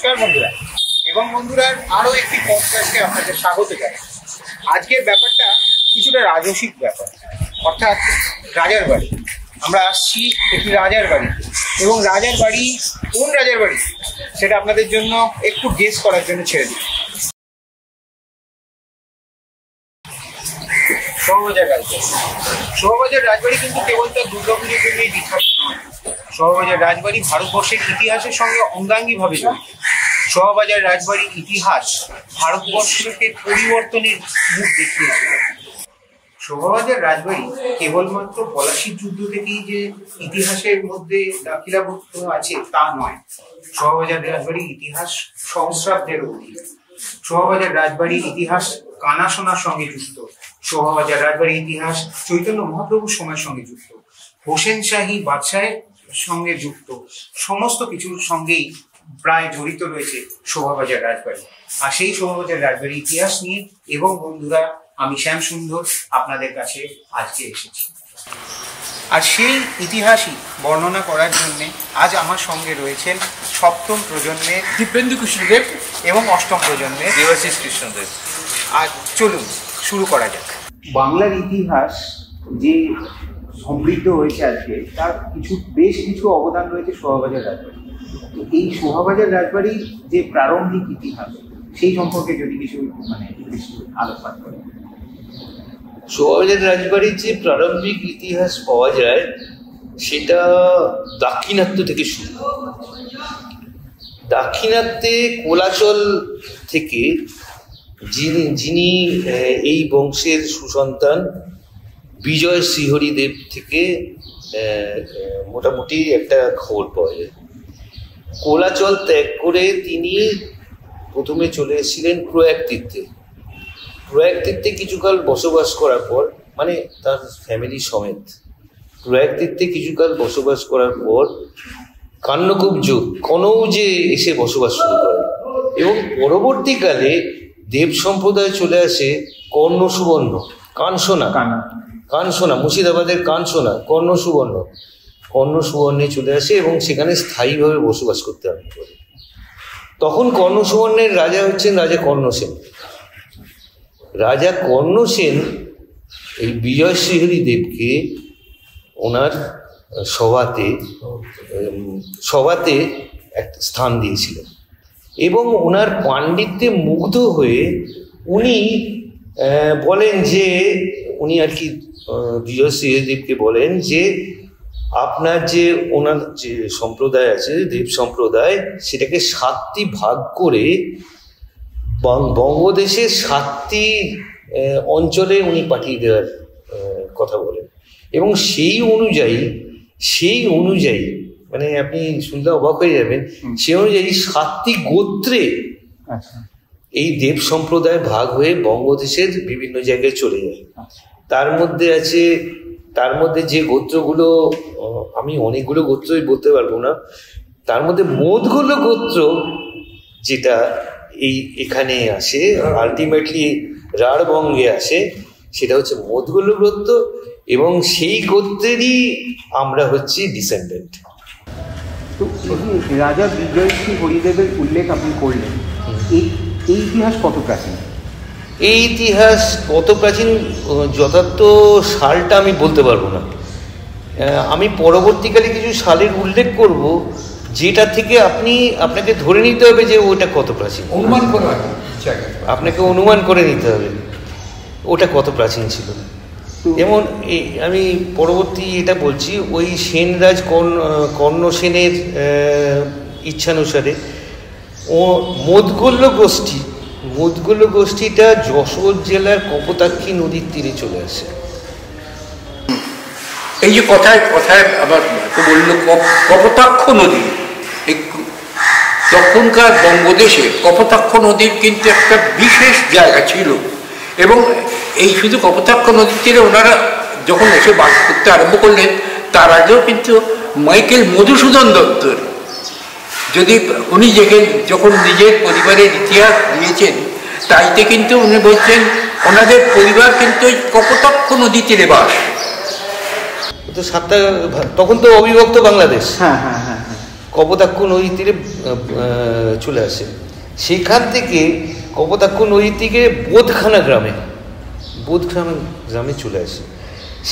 নমস্কার বন্ধুরা এবং বন্ধুরার আরো একটি পডকাস্টে আপনাদের স্বাগত জানাই। আজকের ব্যাপারটা কিছুটা রাজসিক ব্যাপার, অর্থাৎ রাজার বাড়ি। আমরা আসছি একটি রাজার বাড়ি, এবং রাজার বাড়ি কোন রাজার বাড়ি সেটা আপনাদের জন্য একটু গেস করার জন্য ছেড়ে দিই। শোভাবাজার রাজবাড়ি। শোভাবাজার রাজবাড়ি কিন্তু কেবল তার দুর্গাপুজোর জন্যই বিখ্যাত নয়। শোভাবাজার রাজবাড়ি ভারতবর্ষের ইতিহাসের সঙ্গে অঙ্গাঙ্গিভাবে জড়িত। শোভাবাজার রাজবাড়ির ইতিহাস ভারতবর্ষকে পরিবর্তনের মুখ দেখিয়েছিল। শোভাবাজার রাজবাড়ি কেবলমাত্র পলাশির যুদ্ধ থেকেই যে ইতিহাসের মধ্যে দাখিলাভুক্ত আছে তা নয়। শোভাবাজার রাজবাড়ির ইতিহাস সহস্রাব্দের অতীত। শোভাবাজার রাজবাড়ির ইতিহাস কানা সোনার সঙ্গে যুক্ত। শোভাবাজার রাজবাড়ির ইতিহাস চৈতন্য মহাপ্রভুর সময়ের সঙ্গে যুক্ত, হোসেন শাহী বাদশাহের সঙ্গে যুক্ত। সমস্ত কিছুর সঙ্গেই প্রায় জড়িত রয়েছে শোভাবাজার রাজবাড়ি। আর সেই শোভাবাজার রাজবাড়ির ইতিহাস নিয়ে এবং বন্ধুরা আমি শ্যাম সুন্দর আপনাদের কাছে আজকে এসেছি। আর সেই ইতিহাসই বর্ণনা করার জন্যে আজ আমার সঙ্গে রয়েছেন সপ্তম প্রজন্মের দীপেন্দু কৃষ্ণদেব এবং অষ্টম প্রজন্মের দেবাশিস কৃষ্ণদেব। আজ চলুন শুরু করা যাক। বাংলার ইতিহাস যে সমৃদ্ধ হয়েছে আজকে, তার বেশ কিছু অবদান রয়েছে শোভাবাজার রাজবাড়ি। তো এই শোভাবাজার রাজবাড়ির যে প্রারম্ভিক ইতিহাস সেই সম্পর্কে যদি কিছু আলোকপাত করেন। শোভাবাজার রাজবাড়ির যে প্রারম্ভিক ইতিহাস পাওয়া যায় সেটা দাক্ষিণাত্য থেকে শুরু। দাক্ষিণাত্যে কোলাচল থেকে যিনি এই বংশের সুসন্তান বিজয় শ্রীহরি দেব থেকে মোটামুটি একটা খবর পাওয়া যায়। কোলাচল ত্যাগ করে তিনি প্রথমে চলে এসেছিলেন প্রয়াগ তীর্থে। প্রয়াগ তীর্থে কিছুকাল বসবাস করার পর, মানে তার ফ্যামিলি সমেত প্রয়াগ তীর্থে কিছুকাল বসবাস করার পর কান্যকুব্জ কনৌজে এসে বসবাস শুরু করেন, এবং পরবর্তীকালে দেব সম্প্রদায় চলে আসে কর্ণ সুবর্ণ কানসোনা মুর্শিদাবাদের কানসোনা কর্ণ সুবর্ণে চলে আসে এবং সেখানে স্থায়ীভাবে বসবাস করতে আরম্ভ করে। তখন কর্ণ সুবর্ণের রাজা হচ্ছেন রাজা কর্ণসেন। রাজা কর্ণসেন এই বিজয় শ্রীহরি দেবকে ওনার সভাতে একটা স্থান দিয়েছিলেন, এবং ওনার পাণ্ডিত্যে মুগ্ধ হয়ে উনি বলেন যে বিজয় শ্রীহরিদেবকে বলেন যে আপনার যে ওনার যে সম্প্রদায় আছে দেব সম্প্রদায়, সেটাকে 7টি ভাগ করে বঙ্গদেশের 7টি অঞ্চলে উনি পাঠিয়ে দেওয়ার কথা বলেন। এবং সেই অনুযায়ী মানে আপনি শুনলে অবাক হয়ে যাবেন, সেই অনুযায়ী 7টি গোত্রে এই দেব সম্প্রদায় ভাগ হয়ে বঙ্গদেশের বিভিন্ন জায়গায় চলে যায়। তার মধ্যে যে গোত্রগুলো, আমি অনেকগুলো গোত্রই বলতে পারবো না, তার মধ্যে মোদগোল্ল গোত্র যেটা এখানে আসে, আলটিমেটলি রাঢ়বঙ্গে আসে, সেটা হচ্ছে মোদগোল্ল গোত্র, এবং সেই গোত্রেরই আমরা হচ্ছি ডিসেন্ডেন্ট। তো রাজা বিজয় শ্রী হরিদেবের উল্লেখ আপনি করলেন, এই ইতিহাস কত প্রাচীন? এই ইতিহাস কত প্রাচীন যথার্থ সালটা আমি বলতে পারবো না। আমি পরবর্তীকালে কিছু সালের উল্লেখ করব, যেটা থেকে আপনাকে ধরে নিতে হবে যে ওটা কত প্রাচীন, আপনাকে অনুমান করে নিতে হবে ওটা কত প্রাচীন ছিল। যেমন আমি পরবর্তী এটা বলছি, ওই সেনরাজ কর্ণসেনের ইচ্ছানুসারে মোদগোল্ল গোষ্ঠীটা যশোর জেলার কপোতাক্ষী নদীর তীরে চলে আসে। এই যে কথায় আবার বললো কপোতাক্ষ নদী, তখনকার বঙ্গদেশে কপোতাক্ষ নদীর কিন্তু একটা বিশেষ জায়গা ছিল, এবং এই শুধু কপোতাক্ষ নদীর তীরে ওনারা যখন এসে বাস করতে আরম্ভ করলেন, তার আগেও কিন্তু মাইকেল মধুসূদন দত্তর উনি যখন নিজের পরিবারের ইতিহাস দিয়েছেন, তাইতে কিন্তু উনি বলছেন ওনাদের পরিবার কিন্তু ওই কপোতাক্ষ নদী তীরে বাস। তো তখন তো অবিভক্ত বাংলাদেশ, কপোতাক্ষ নদীর তীরে চলে আসে। সেখান থেকে কপোতাক্ষ নদীর থেকে বোধখানা গ্রামে চলে আসে।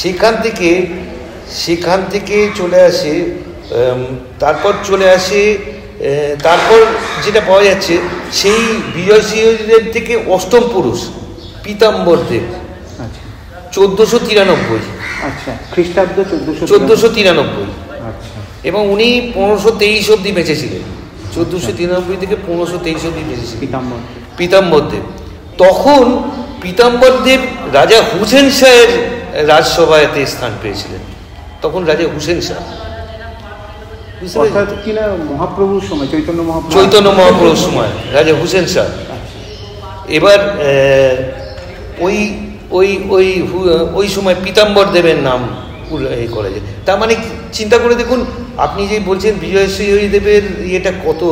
সেখান থেকে চলে আসে, তারপর যেটা পাওয়া যাচ্ছে সেই বিজয় সিংহদেব থেকে অষ্টম পুরুষ পীতাম্বর দেব 1493, আচ্ছা, খ্রিস্টাব্দ 1493, এবং উনি 1523 অব্দি বেঁচেছিলেন। 1493 থেকে 1523 অব্দি বেঁচেছিলেন পীতাম্বর দেব। তখন পীতাম্বর দেব রাজা হুসেন শাহের রাজসভাতে স্থান পেয়েছিলেন। তখন রাজা হুসেন শাহ, কিনা মহাপ্রভুর সময়, চৈতন্য মহাপ্রভুর সময় রাজা হুসেন শাহ। এবার ওই সময় পীতাম্বর দেবের নাম করা যায়। তার মানে চিন্তা করে দেখুন, আপনি যে বলছেন বিজয় সিংহদেবের ইয়েটা কত,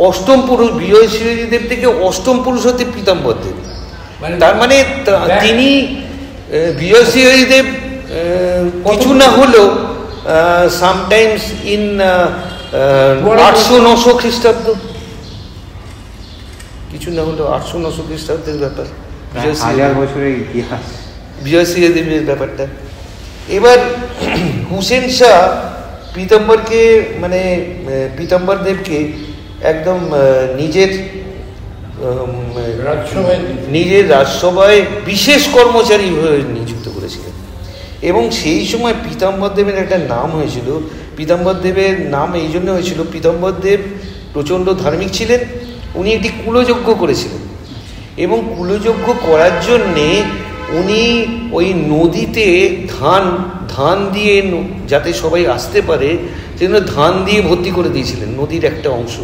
অষ্টম পুরুষ, বিজয় সিংহদেব থেকে অষ্টম পুরুষ হতে পীতাম্বর দেব। তার মানে তিনি বিজয় সিংহদেব কিছু না হলেও সামটাইমস ইন 800-900 খ্রিস্টাব্দ, কিছু না হলেও 800-900 খ্রিস্টাব্দের ব্যাপার বিজয় সিংহদেবের ব্যাপারটা। এবার হুসেন শাহ পীতাম্বর দেবকে একদম নিজের রাজসভায় বিশেষ কর্মচারী হয়ে নিযুক্ত করেছিলেন। এবং সেই সময় পীতাম্বর দেবের একটা নাম হয়েছিল, পীতাম্বর দেবের নাম এই জন্য হয়েছিল, পীতাম্বর দেব প্রচণ্ড ধার্মিক ছিলেন। উনি একটি কুলযজ্ঞ করেছিলেন, এবং কুলযজ্ঞ করার জন্যে উনি ওই নদীতে ধান দিয়ে, যাতে সবাই আসতে পারে সেজন্য ধান দিয়ে ভর্তি করে দিয়েছিলেন। নদীর একটা অংশ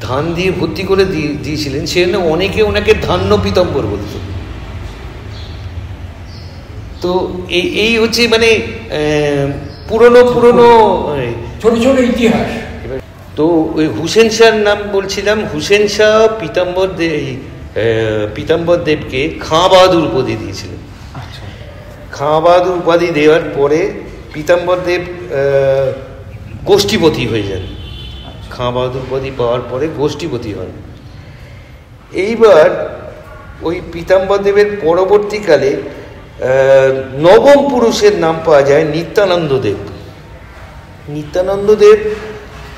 ধান দিয়ে ভর্তি করে দিয়েছিলেন, সেজন্য অনেকে ওনাকে ধান্য পীতাম্বর বলত। তো এই হচ্ছে মানে পুরনো ছোট ছোট ইতিহাস। তো ওই হুসেন শাহর নাম বলছিলাম, হুসেন শাহ পীতাম্বর দেবকে খাঁ বাহাদুর উপাধি দিয়েছিলেন। খাঁ বাহাদুর উপাধি দেওয়ার পরে পীতাম্বর দেব গোষ্ঠীপতি হয়ে যান। খাঁ বাহাদুর উপাধি পাওয়ার পরে গোষ্ঠীপতি হন। এইবার ওই পীতাম্বর দেবের পরবর্তীকালে নবম পুরুষের নাম পাওয়া যায় নিত্যানন্দ দেব। নিত্যানন্দ দেব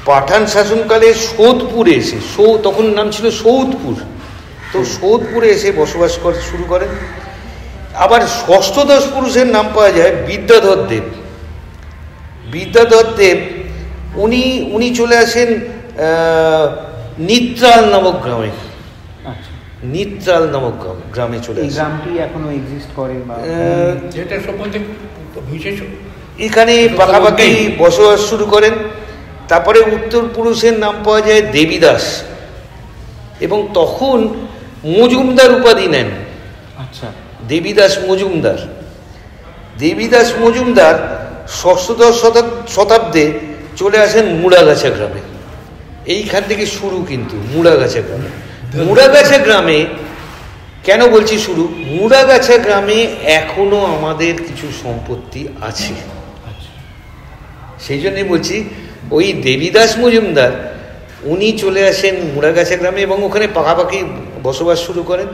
পাঠান শাসনকালে সোদপুরে এসে, তখন নাম ছিল সৌদপুর, তো সৌদপুরে এসে বসবাস শুরু করেন। আবার ষষ্ঠদশ পুরুষের নাম পাওয়া যায় বিদ্যাধর দেব। বিদ্যাধর দেব উনি চলে আসেন নিত্রাল নামক গ্রামে। নিত্রাল নামক গ্রামে চলে আসেন। গ্রামটি এখনো এক্সিস্ট করে, যেটা সম্বন্ধে বিশেষ এখানে পাকাপাকি বসবাস শুরু করেন। তারপরে উত্তর পুরুষের নাম পাওয়া যায় দেবীদাস, এবং তখন মজুমদার উপাধি নেন। আচ্ছা, দেবীদাস মজুমদার ষষ্ঠদশ শতাব্দে চলে আসেন মুড়াগাছা গ্রামে। এইখান থেকে শুরু, কিন্তু মুড়াগাছা গ্রামে কেন বলছি শুরু, মুড়াগাছা গ্রামে এখনো আমাদের কিছু সম্পত্তি আছে। সেই জন্যই বলছি, ওই দেবীদাস মজুমদার উনি চলে আসেন মুড়াগাছা গ্রামে এবং ওখানে পাকাপাকি বসবাস শুরু করেন।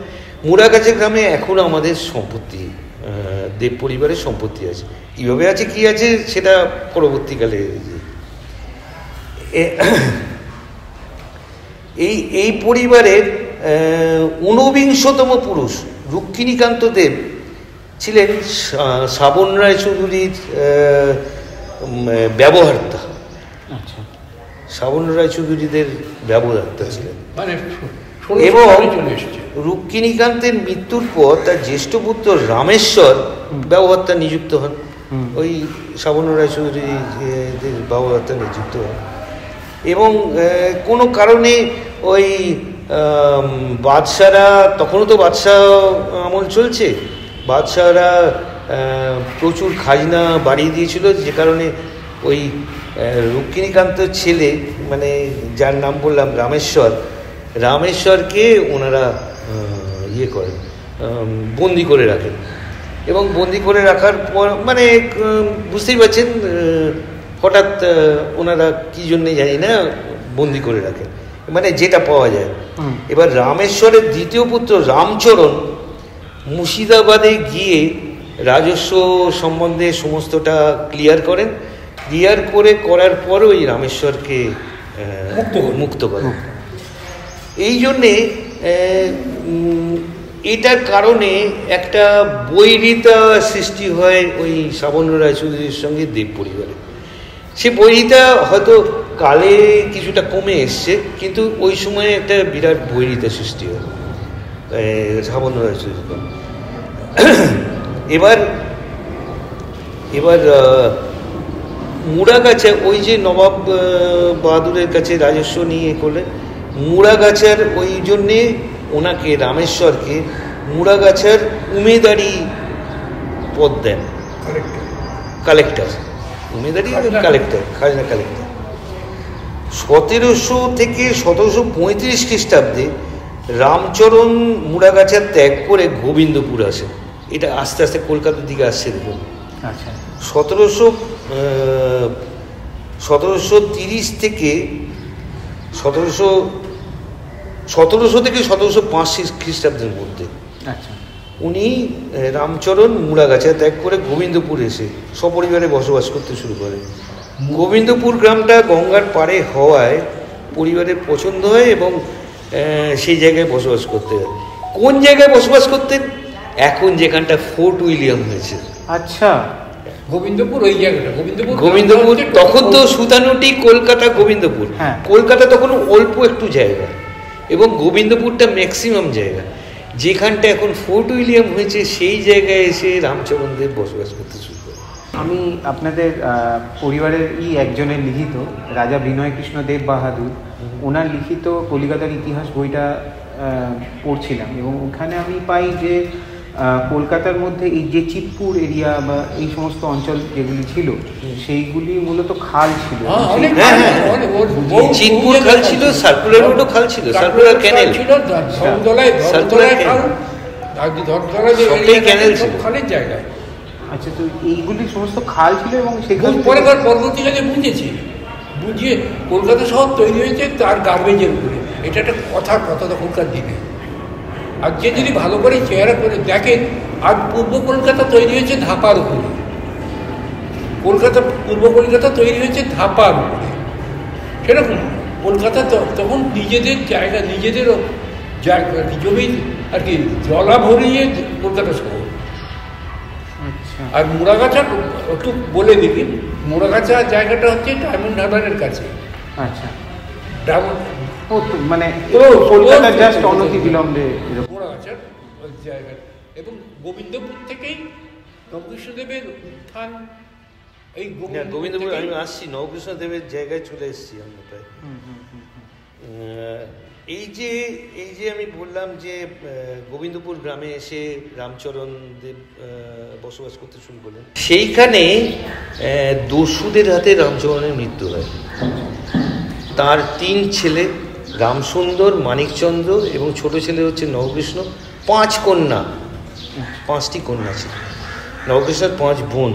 মুড়াগাছা গ্রামে এখনও আমাদের সম্পত্তি, দেব পরিবারের সম্পত্তি আছে। কীভাবে আছে, কী আছে সেটা পরবর্তীকালে। এই পরিবারের ঊনবিংশতম পুরুষ রুক্মিণীকান্ত দেব ছিলেন শ্রাবণ রায়চৌধুরীর ব্যবহারতা। শ্রাবণ রায়চৌধুরীদের ব্যবহারতা ছিলেন। এবং রুক্মিণীকান্তের মৃত্যুর পর তার জ্যেষ্ঠ পুত্র রামেশ্বর ব্যবহারতা নিযুক্ত হন। ওই শ্রাবণ রায়চৌধুরীদের ব্যবহারতা নিযুক্ত হন। এবং কোনো কারণে ওই বাদশাহরা, তখনও তো বাদশাহ আমল চলছে, বাদশাহরা প্রচুর খাজনা বাড়িয়ে দিয়েছিল, যে কারণে ওই রুক্মিণীকান্তের ছেলে, মানে যার নাম বললাম রামেশ্বরকে ওনারা করেন, বন্দি করে রাখেন। এবং বন্দি করে রাখার পর মানে বুঝতেই পারছেন হঠাৎ ওনারা কী জন্যে জানি না বন্দি করে রাখেন, মানে যেটা পাওয়া যায়। এবার রামেশ্বরের দ্বিতীয় পুত্র রামচরণ মুর্শিদাবাদে গিয়ে রাজস্ব সম্বন্ধে সমস্তটা ক্লিয়ার করেন। ক্লিয়ার করার পর ওই রামেশ্বরকে মুক্ত করেন। এই জন্যে এটার কারণে একটা বৈরিতা সৃষ্টি হয় ওই সাবর্ণ রায়চৌধুরীর সঙ্গে দেব পরিবারে। সে বৈরিতা হয়তো কালে কিছুটা কমে এসছে, কিন্তু ওই সময়ে একটা বিরাট বৈরিতা সৃষ্টি হয় সাবর্ণ রায়চৌধুরী। এবার মুড়াগাছা, ওই যে নবাব বাহাদুরের কাছে রাজস্ব নিয়ে করলেন, মুড়াগাছার ওই জন্যে ওনাকে রামেশ্বরকে মুড়াগাছার উমেদারি পদ দেন, কালেক্টর, উমেদারি কালেক্টর, খাজনা কালেক্টর। 1700 থেকে 1735 খ্রিস্টাব্দে রামচরণ মুড়াগাছা ত্যাগ করে গোবিন্দপুর আসে। এটা আস্তে আস্তে কলকাতার দিকে আসছে দেখুন। আচ্ছা, 1730 থেকে 1705 খ্রিস্টাব্দের মধ্যে আচ্ছা, উনি রামচরণ মুড়াগাছা ত্যাগ করে গোবিন্দপুর এসে সপরিবারে বসবাস করতে শুরু করেন। গোবিন্দপুর গ্রামটা গঙ্গার পাড়ে হওয়ায় পরিবারের পছন্দ হয় এবং সেই জায়গায় বসবাস করতে হয়। কোন জায়গায় বসবাস করতেন? এখন যেখানটা ফোর্ট উইলিয়াম হয়েছে। আচ্ছা, গোবিন্দপুর ওই জায়গাটা, গোবিন্দপুর তখন তো সুতানুটি, কলকাতা, গোবিন্দপুর। হ্যাঁ। কলকাতা তখন অল্প একটু জায়গা এবং গোবিন্দপুরটা ম্যাক্সিমাম জায়গা। যেখানটা এখন ফোর্ট উইলিয়াম হয়েছে সেই জায়গায় এসে রামচরণ দেব বসবাস করতে শুরু করে। আমি আপনাদের পরিবারের একজনের লিখিত রাজা বিনয় কৃষ্ণ দেব বাহাদুর, ওনার লিখিত কলিকাতার ইতিহাস বইটা পড়ছিলাম এবং ওখানে আমি পাই যে কলকাতার মধ্যে এই যে চিতপুর এরিয়া বা এই সমস্ত অঞ্চল যেগুলি ছিল সেইগুলি মূলত খাল ছিল। চিতপুর খাল ছিল, সার্কুলার রোডও খাল ছিল, সার্কুলার ক্যানেল ছিল, ক্যানেল ছিল খালের জায়গায়। আচ্ছা, তো এইগুলি সমস্ত খাল ছিল এবং সেগুলো পরেকার পরবর্তীকালে বুঝিয়ে কলকাতা শহর তৈরি হয়েছে তার গার্বেজের উপরে। এটা একটা কথা তখনকার দিনে। আর যে যদি ভালো করে চেহারা করে দেখেন, আর পূর্ব কলকাতা তৈরি হয়েছে ধাপার উপরে। পূর্ব কলকাতা তৈরি হয়েছে ধাপার উপরে। সেরকম কলকাতা তখন নিজেদের জায়গা, নিজেদেরও জায়গা জমির আর কি জলা ভরিয়ে কলকাতা শহর। আর মুড়াগাছা একটু বলে দিবি, মুড়াগাছা জায়গাটা হচ্ছে ডায়মন্ড হারবারের কাছে। আচ্ছা, ডায়মন্ড মানে কলকাতা জাস্ট অনতিবিলম্বে মুড়াগাছার ওই জায়গা। এবং গোবিন্দপুর থেকেই নবকৃষ্ণদেবের উত্থান। এই গোবিন্দপুর আমি আসছি, নবকৃষ্ণদেবের জায়গায় চলে এসেছি আমরা প্রায়। এই যে আমি বললাম যে গোবিন্দপুর গ্রামে এসে রামচরণ দেব বসবাস করতে শুরু করলেন, সেইখানে দস্যুদের হাতে রামচরণের মৃত্যু হয়। তার 3 ছেলে, রামসুন্দর, মানিকচন্দ্র এবং ছোট ছেলে হচ্ছে নবকৃষ্ণ, 5 কন্যা, 5টি কন্যা ছিল। নবকৃষ্ণের 5 বোন।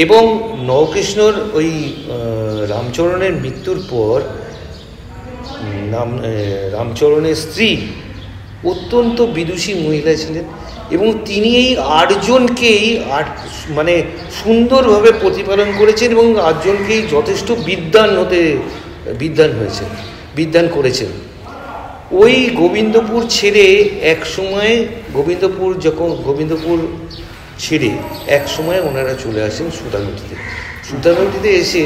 এবং নবকৃষ্ণর ওই রামচরণের মৃত্যুর পর রামচরণের স্ত্রী অত্যন্ত বিদুষী মহিলা ছিলেন এবং তিনি এই 8 জনকেই মানে সুন্দরভাবে প্রতিপালন করেছেন এবং 8 জনকেই যথেষ্ট বিদ্বান করেছেন। ওই গোবিন্দপুর ছেড়ে এক সময় গোবিন্দপুর ছেড়ে এক সময় ওনারা চলে আসেন সুতানুটিতে এসে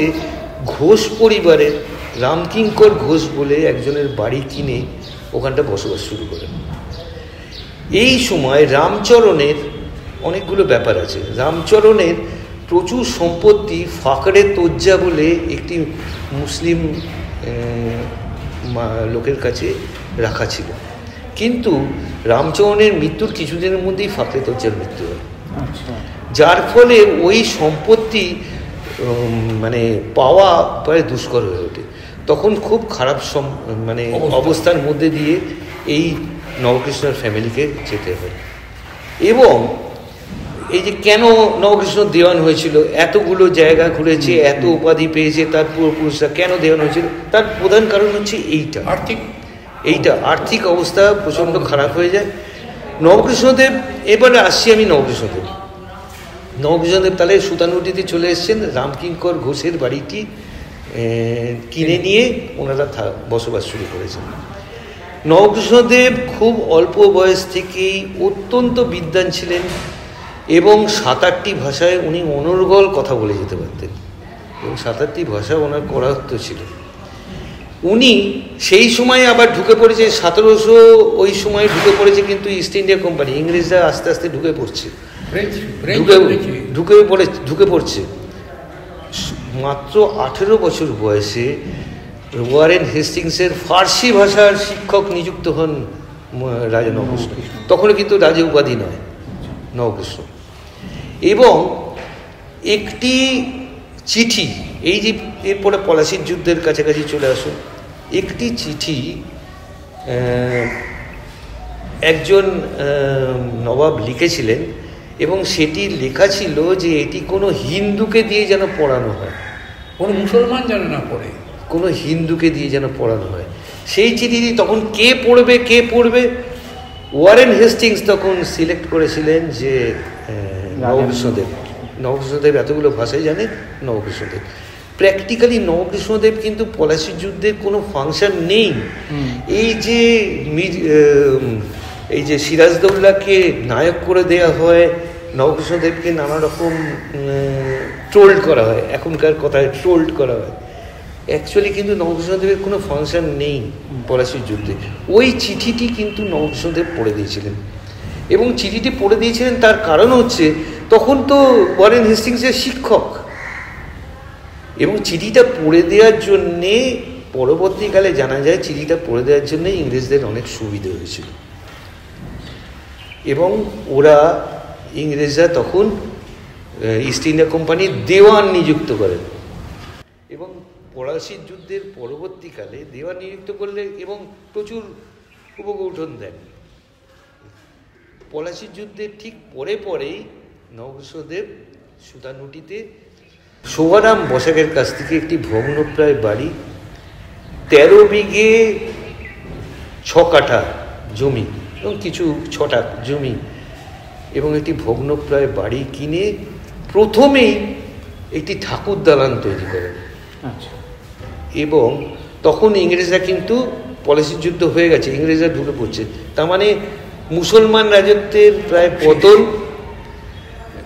ঘোষ পরিবারের রামকিঙ্কর ঘোষ বলে একজনের বাড়ি কিনে ওখানটা বসবাস শুরু করেন। এই সময় রামচরণের অনেকগুলো ব্যাপার আছে। রামচরণের প্রচুর সম্পত্তি ফাকরে তোজ্জা বলে একটি মুসলিম লোকের কাছে রাখা ছিল, কিন্তু রামচরণের মৃত্যুর কিছুদিনের মধ্যেই ফাকরে তোজ্জার মৃত্যু হয়। যার ফলে ওই সম্পত্তি মানে পাওয়া প্রায় দুষ্কর হয়ে ওঠে। তখন খুব খারাপ অবস্থার মধ্যে দিয়ে এই নবকৃষ্ণের ফ্যামিলিকে যেতে হয়। এবং এই যে কেন নবকৃষ্ণ দেওয়ান হয়েছিল, এতগুলো জায়গা ঘুরেছে, এত উপাধি পেয়েছে, তার পূর্বপুরুষরা কেন দেওয়ান হয়েছিল, তার প্রধান কারণ হচ্ছে আর্থিক অবস্থা প্রচণ্ড খারাপ হয়ে যায়। নবকৃষ্ণদেব, এবারে আসছি আমি নবকৃষ্ণদেব তাহলে সুতানুটিতে চলে এসেছেন, রামকিঙ্কর ঘোষের বাড়িটি কিনে নিয়ে ওনারা বসবাস শুরু করেছেন। নবকৃষ্ণদেব খুব অল্প বয়স থেকেই অত্যন্ত বিদ্বান ছিলেন এবং 7-8টি ভাষায় উনি অনর্গল কথা বলে যেতে পারতেন এবং 7-8টি ভাষা ওনার করায়ত্ত ছিল। উনি সেই সময় আবার ঢুকে পড়েছে 1700 ওই সময় ঢুকে পড়েছে কিন্তু ইস্ট ইন্ডিয়া কোম্পানি, ইংরেজরা আস্তে আস্তে ঢুকে পড়ছে। মাত্র 18 বছর বয়সে ওয়ারেন হেস্টিংসের ফার্সি ভাষার শিক্ষক নিযুক্ত হন রাজা নবকৃষ্ণ। তখনও কিন্তু রাজা উপাধি নয় নবকৃষ্ণ। এবং একটি চিঠি, এই যে এরপরে পলাশির যুদ্ধের কাছাকাছি চলে আসুন, একটি চিঠি একজন নবাব লিখেছিলেন এবং সেটি লেখা ছিল যে এটি কোনো হিন্দুকে দিয়ে যেন পড়ানো হয়, কোনো মুসলমান যেন না পড়ে, কোনো হিন্দুকে দিয়ে যেন পড়ানো হয়। সেই চিঠিটি তখন কে পড়বে ওয়ারেন হেস্টিংস তখন সিলেক্ট করেছিলেন যে নবকৃষ্ণদেব এতগুলো ভাষাই জানে, নবকৃষ্ণদেব। প্র্যাকটিক্যালি নবকৃষ্ণদেব কিন্তু পলাশির যুদ্ধের কোনো ফাংশন নেই। এই যে সিরাজদৌল্লাকে নায়ক করে দেয়া হয়, নবকৃষ্ণদেবকে নানা রকম ট্রোল্ড করা হয়, এখনকার কথায় ট্রোল্ড করা হয়, অ্যাকচুয়ালি কিন্তু নবকৃষ্ণদেবের কোনো ফাংশন নেই পলাশির যুদ্ধে। ওই চিঠিটি কিন্তু নবকৃষ্ণদেব পড়ে দিয়েছিলেন এবং চিঠিটি পড়ে দিয়েছিলেন তার কারণ হচ্ছে তখন তো ওয়ারেন হেস্টিংসের শিক্ষক, এবং চিঠিটা পড়ে দেওয়ার জন্যে পরবর্তীকালে জানা যায় চিঠিটা পড়ে দেওয়ার জন্যে ইংরেজদের অনেক সুবিধা হয়েছিল এবং ইংরেজরা তখন ইস্ট ইন্ডিয়া কোম্পানির দেওয়ান নিযুক্ত করেন এবং পলাশির যুদ্ধের পরবর্তীকালে দেওয়ান নিযুক্ত করলে এবং প্রচুর উপকৌঠন দেন। পলাশির যুদ্ধের ঠিক পরেই নবকৃষ্ণদেব সুতানুটিতে শোভারাম বসাকের কাছ থেকে একটি ভগ্নপ্রায় বাড়ি, 13 বিঘে 6 কাঠা জমি এবং কিছু 6টা জমি এবং একটি ভগ্নপ্রায় বাড়ি কিনে প্রথমেই একটি ঠাকুর দালান তৈরি করেন। আচ্ছা। এবং তখন ইংরেজরা কিন্তু পলাশির যুদ্ধ হয়ে গেছে, ইংরেজরা ঢুকে পড়ছে, তার মানে মুসলমান রাজত্বের প্রায় পতন।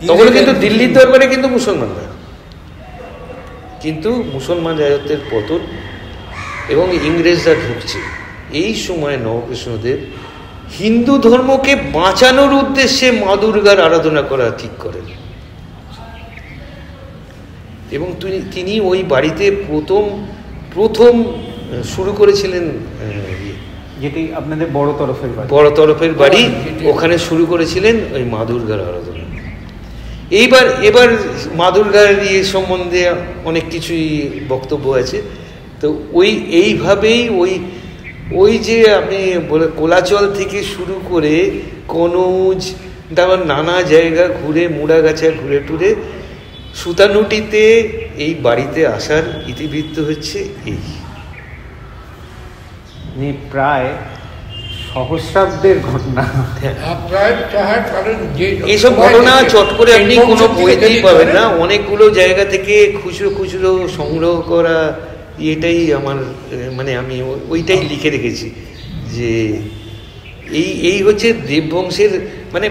তখন কিন্তু দিল্লির দরবারে কিন্তু মুসলমান রাজত্বের পতন এবং ইংরেজরা ঢুকছে। এই সময় নবকৃষ্ণদেব হিন্দু ধর্মকে বাঁচানোর উদ্দেশ্যে মা দুর্গার আরাধনা করা ঠিক করেন এবং তিনি ওই বাড়িতে প্রথম শুরু করেছিলেন, যেটি আপনাদের বড় তরফের বাড়ি, ওখানে শুরু করেছিলেন ওই মা দুর্গার আরাধনা। এবার মা দুর্গার সম্বন্ধে অনেক কিছুই বক্তব্য আছে। তো এইভাবেই ওই যে আপনি কোলাচল থেকে শুরু করে কনৌজ, তারপর নানা জায়গা ঘুরে, মুড়াগাছা ঘুরে টুরে সুতানুটিতে এই বাড়িতে আসার ইতিবৃত্ত হচ্ছে প্রায় সহস্রাব্দের ঘটনা। এইসব ঘটনা চট করে আপনি কোনো বইতেই পাবেন না, অনেকগুলো জায়গা থেকে খুচরো সংগ্রহ করা। এটাই আমার আমি ওইটাই লিখে রেখেছি যে এই হচ্ছে দেববংশের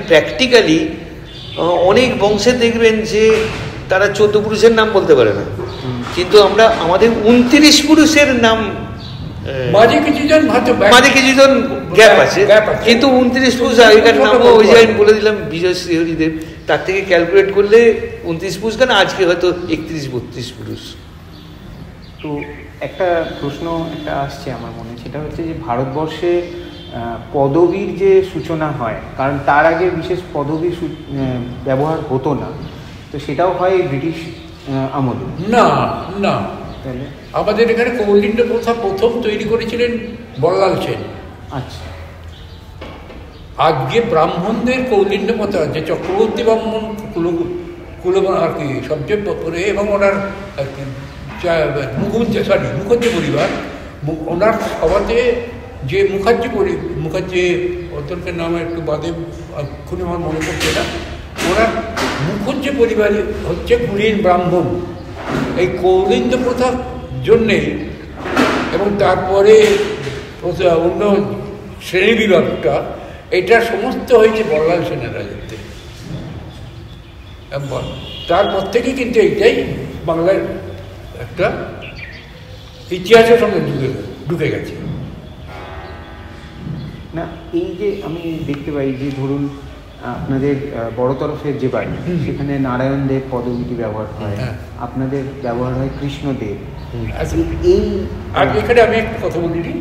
প্র্যাকটিক্যালি অনেক বংশে দেখবেন যে তারা 14 পুরুষের নাম বলতে পারে না, কিন্তু আমাদের 29 পুরুষের নাম মাঝে কিছুজন গ্যাপ আছে, কিন্তু 29 পুরুষ আগেকার নামও ওই যে আমি বলে দিলাম বিজয় শ্রীহরিদেব, তার থেকে ক্যালকুলেট করলে 29 পুরুষ কেন আজকে হয়তো 31-32 পুরুষ। তো একটা প্রশ্ন আসছে আমার মনে, সেটা হচ্ছে যে ভারতবর্ষে পদবীর যে সূচনা হয়, কারণ তার আগে বিশেষ পদবীর ব্যবহার হতো না, তো সেটাও হয় ব্রিটিশ আমলে। না, আমাদের এখানে কৌলিন্য প্রথা প্রথম তৈরি করেছিলেন বড়লাল সেন। আচ্ছা। আজকে ব্রাহ্মণদের কৌলিন্য প্রথা, যে চক্রবর্তী ব্রাহ্মণ কুলমান আর কি সবচেয়ে পরে, এবং ওনার মুখার্জি পরিবার, ওনার সভাতে যে মুখার্জি অতর্কের নাম একটু বাদে এক্ষুনি আমার মনে পড়ছে না, ওনার মুখার্জি পরিবার হচ্ছে কুলীন ব্রাহ্মণ। এই কৌলিন্য প্রথার জন্যে এবং তারপরে অন্য শ্রেণী বিভাগটা, এটা সমস্ত হয়েছে বড়লাল সেনের রাজত্বে। তারপর থেকে কিন্তু এইটাই বাংলার একটা ইতিহাসের সঙ্গে ঢুকে গেছে। না, এই যে আমি দেখতে পাই যে ধরুন আপনাদের বড় তরফের যে বাড়ি, সেখানে নারায়ণ দেব পদবীটি ব্যবহার হয়, আপনাদের ব্যবহার হয় কৃষ্ণদেব। এই আর এখানে আমি একটা কথা বলিনি,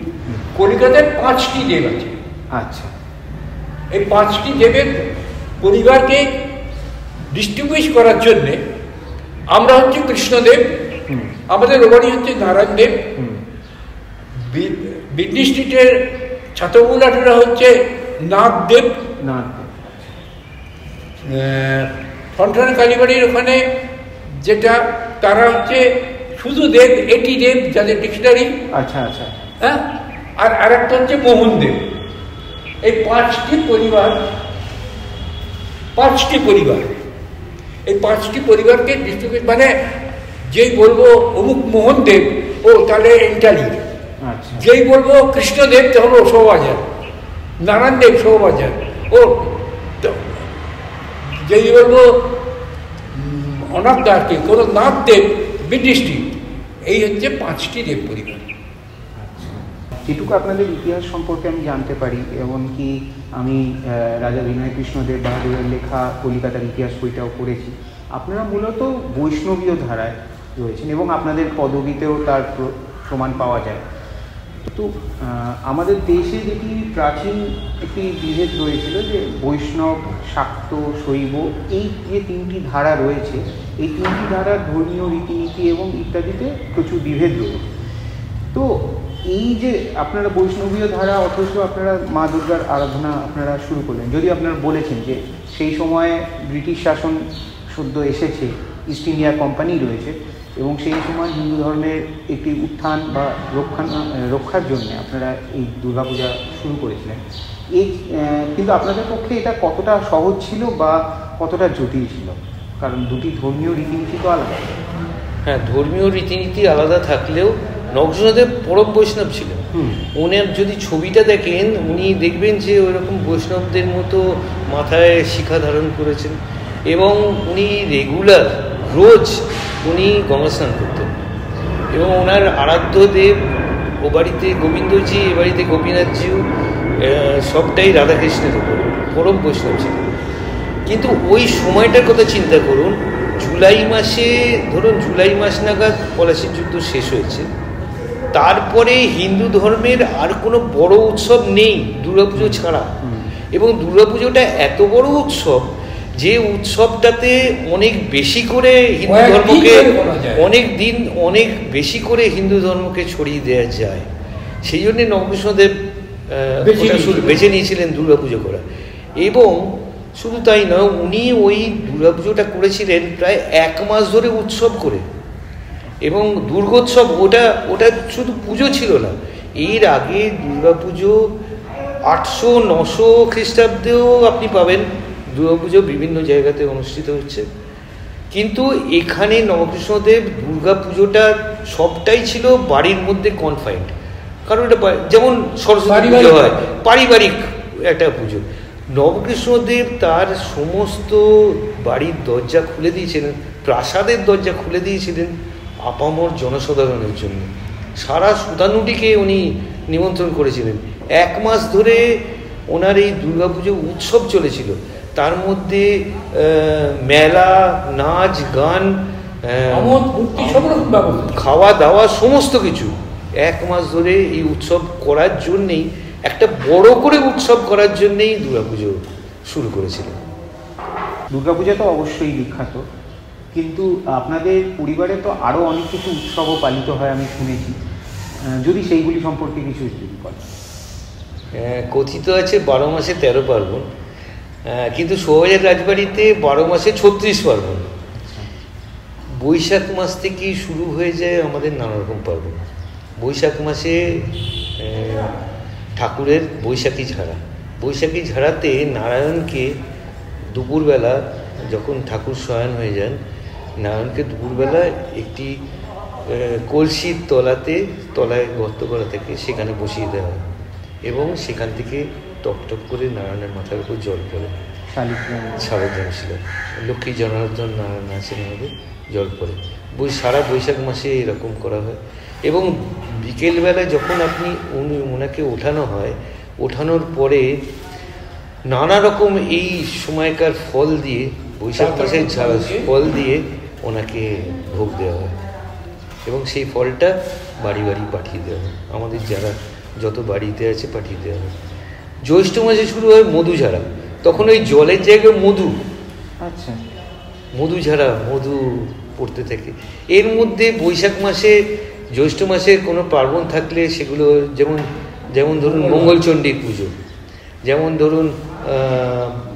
কলিকাতায় 5টি দেব আছে। আচ্ছা, এই 5টি দেবের পরিবারকে ডিস্ট্রিবিউট করার জন্যে আমরা হচ্ছে কৃষ্ণদেব, আমাদের ওবাড়ি হচ্ছে নারায়ণ দেব, বিডনি স্ট্রিটের ছাত্রমূলাটা হচ্ছে নাগদেব, ফন্টানা কালীবাড়ির ওখানে যেটা তারা হচ্ছে শুধু দেব, এটি দেব যাদের ডিকশনারি। আচ্ছা আচ্ছা, হ্যাঁ, আর আরেকটা হচ্ছে মোহন দেব। এই 5টি পরিবার, এই 5টি পরিবারকে ডিস্ট্রিবিউট, মানে যেই বলবো অমুক মোহন দেব, ও তাহলে এন্টালি। যেই বলবো কৃষ্ণদেব, তখন ও শোভাবাজার, নারায়ণ দেব শোভাবাজার, ও যেই বলবো অনাথ দাসকে কোনো নাথদেব বিদৃষ্টি। এই হচ্ছে 5টি দেব পরিবার। যেটুকু আপনাদের ইতিহাস সম্পর্কে আমি জানতে পারি, এমনকি আমি রাজা বিনয় কৃষ্ণ দেব বাহাদুরের লেখা কলিকাতার ইতিহাস বইটাও পড়েছি। আপনারা মূলত বৈষ্ণবীয় ধারায় রয়েছেন এবং আপনাদের পদবীতেও তার প্রমাণ পাওয়া যায়। তো আমাদের দেশে যেটি প্রাচীন একটি বিভেদ রয়েছিল যে বৈষ্ণব, শাক্ত, শৈব, এই যে 3টি ধারা রয়েছে, এই 3টি ধারার ধর্মীয় রীতিনীতি এবং ইত্যাদিতে প্রচুর বিভেদ রয়েছে। তো এই যে আপনারা বৈষ্ণবীয় ধারা, অথচ আপনারা মা দুর্গার আরাধনা আপনারা শুরু করলেন, যদি আপনারা বলেছেন যে সেই সময়ে ব্রিটিশ শাসন সদ্য এসেছে, ইস্ট ইন্ডিয়া কোম্পানি রয়েছে, এবং সেই সময় হিন্দু ধর্মের একটি উত্থান বা রক্ষার জন্য আপনারা এই দুর্গাপূজা শুরু করেছিলেন। এই কিন্তু আপনাদের পক্ষে এটা কতটা সহজ ছিল বা কতটা জটিল ছিল? কারণ দুটি ধর্মীয় রীতিনীতি তো আলাদা। হ্যাঁ, ধর্মীয় রীতিনীতি আলাদা থাকলেও নগেন্দ্রদেব পরম বৈষ্ণব ছিলেন। উনার যদি ছবিটা দেখেন, উনি দেখবেন যে ওইরকম বৈষ্ণবদের মতো মাথায় শিখা ধারণ করেছেন, এবং উনি রেগুলার রোজ উনি গঙ্গা স্নান করতেন। এবং ওনার আরাধ্য দেব, ও বাড়িতে গোবিন্দজি, এ বাড়িতে গোপীনাথজিও, সবটাই রাধাকৃষ্ণের উপর পরম বৈষ্ণব ছিলেন। কিন্তু ওই সময়টার কথা চিন্তা করুন, জুলাই মাসে, ধরুন জুলাই মাস নাগাদ পলাশির যুদ্ধ শেষ হয়েছে, তারপরে হিন্দু ধর্মের আর কোনো বড় উৎসব নেই দুর্গাপুজো ছাড়া। এবং দুর্গাপুজোটা এত বড় উৎসব যে উৎসবটাতে অনেক বেশি করে হিন্দু ধর্মকে অনেক বেশি করে হিন্দু ধর্মকে ছড়িয়ে দেওয়া যায়। সেই জন্যে নবকৃষ্ণদেব বেছে নিয়েছিলেন দুর্গাপুজো করা। এবং শুধু তাই নয়, উনি ওই দুর্গাপুজোটা করেছিলেন প্রায় 1 মাস ধরে উৎসব করে। এবং দুর্গোৎসব, ওটা শুধু পুজো ছিল না, এর আগে দুর্গাপুজো 800-900 খ্রিস্টাব্দেও আপনি পাবেন দুর্গাপুজো বিভিন্ন জায়গাতে অনুষ্ঠিত হচ্ছে। কিন্তু এখানে নবকৃষ্ণদেব দুর্গাপুজোটা সবটাই ছিল বাড়ির মধ্যে কনফাইন্ড। কারণ এটা যেমন সরস্বতী পুজো হয়, পারিবারিক একটা পুজো। নবকৃষ্ণদেব তার সমস্ত বাড়ির দরজা খুলে দিয়েছিলেন, প্রাসাদের দরজা খুলে দিয়েছিলেন আপামর জনসাধারণের জন্য। সারা সুতানুটিকে উনি নিমন্ত্রণ করেছিলেন। 1 মাস ধরে ওনার এই দুর্গাপুজো উৎসব চলেছিল। তার মধ্যে মেলা, নাচ, গান, খাওয়া দাওয়া, সমস্ত কিছু 1 মাস ধরে এই উৎসব করার জন্যেই, একটা বড় করে উৎসব করার জন্যেই দুর্গাপুজো শুরু করেছিলেন। দুর্গাপূজা তো অবশ্যই বিখ্যাত, কিন্তু আপনাদের পরিবারে তো আরও অনেক কিছু উৎসবও পালিত হয় আমি শুনেছি, যদি সেইগুলি সম্পর্কে কিছু যদি বলেন। কথিত আছে 12 মাসে 13 পার্বণ, কিন্তু শোভাবাজার রাজবাড়িতে 12 মাসে 36 পার্বণ। বৈশাখ মাস থেকেই শুরু হয়ে যায় আমাদের নানা রকম পার্বণ। বৈশাখ মাসে ঠাকুরের বৈশাখী ঝাড়া। বৈশাখী ঝাড়াতে নারায়ণকে দুপুরবেলা যখন ঠাকুর শয়ন হয়ে যান, নারায়ণকে দুপুরবেলা একটি কলসির তলায় গর্ত করা থাকে, সেখানে বসিয়ে দেওয়া হয় এবং সেখান থেকে টপ টপ করে নারায়ণের মাথার উপর জল পড়ে। শারদীয়াম ছিল লক্ষ্মী জনার্দন নারায়ণ আছেন আমাদের, জল পড়ে। সারা বৈশাখ মাসে এরকম করা হয় এবং বিকেলবেলায় যখন আপনি ওনাকে ওঠানো হয়, ওঠানোর পরে নানা রকম এই সময়কার ফল দিয়ে, বৈশাখ মাসের ফল দিয়ে ওনাকে ভোগ দেওয়া হয় এবং সেই ফলটা বাড়ি বাড়ি পাঠিয়ে দেওয়া হয়, আমাদের যারা যত বাড়িতে আছে পাঠিয়ে দেওয়া হয়। জ্যৈষ্ঠ মাসে শুরু হয় মধু ঝাড়া, তখন ওই জলের জায়গায় মধু, আচ্ছা, মধু ঝাড়া, মধু পড়তে থাকে। এর মধ্যে বৈশাখ মাসে জ্যৈষ্ঠ মাসে কোনো পার্বণ থাকলে সেগুলো যেমন ধরুন মঙ্গলচণ্ডীর পুজো, যেমন ধরুন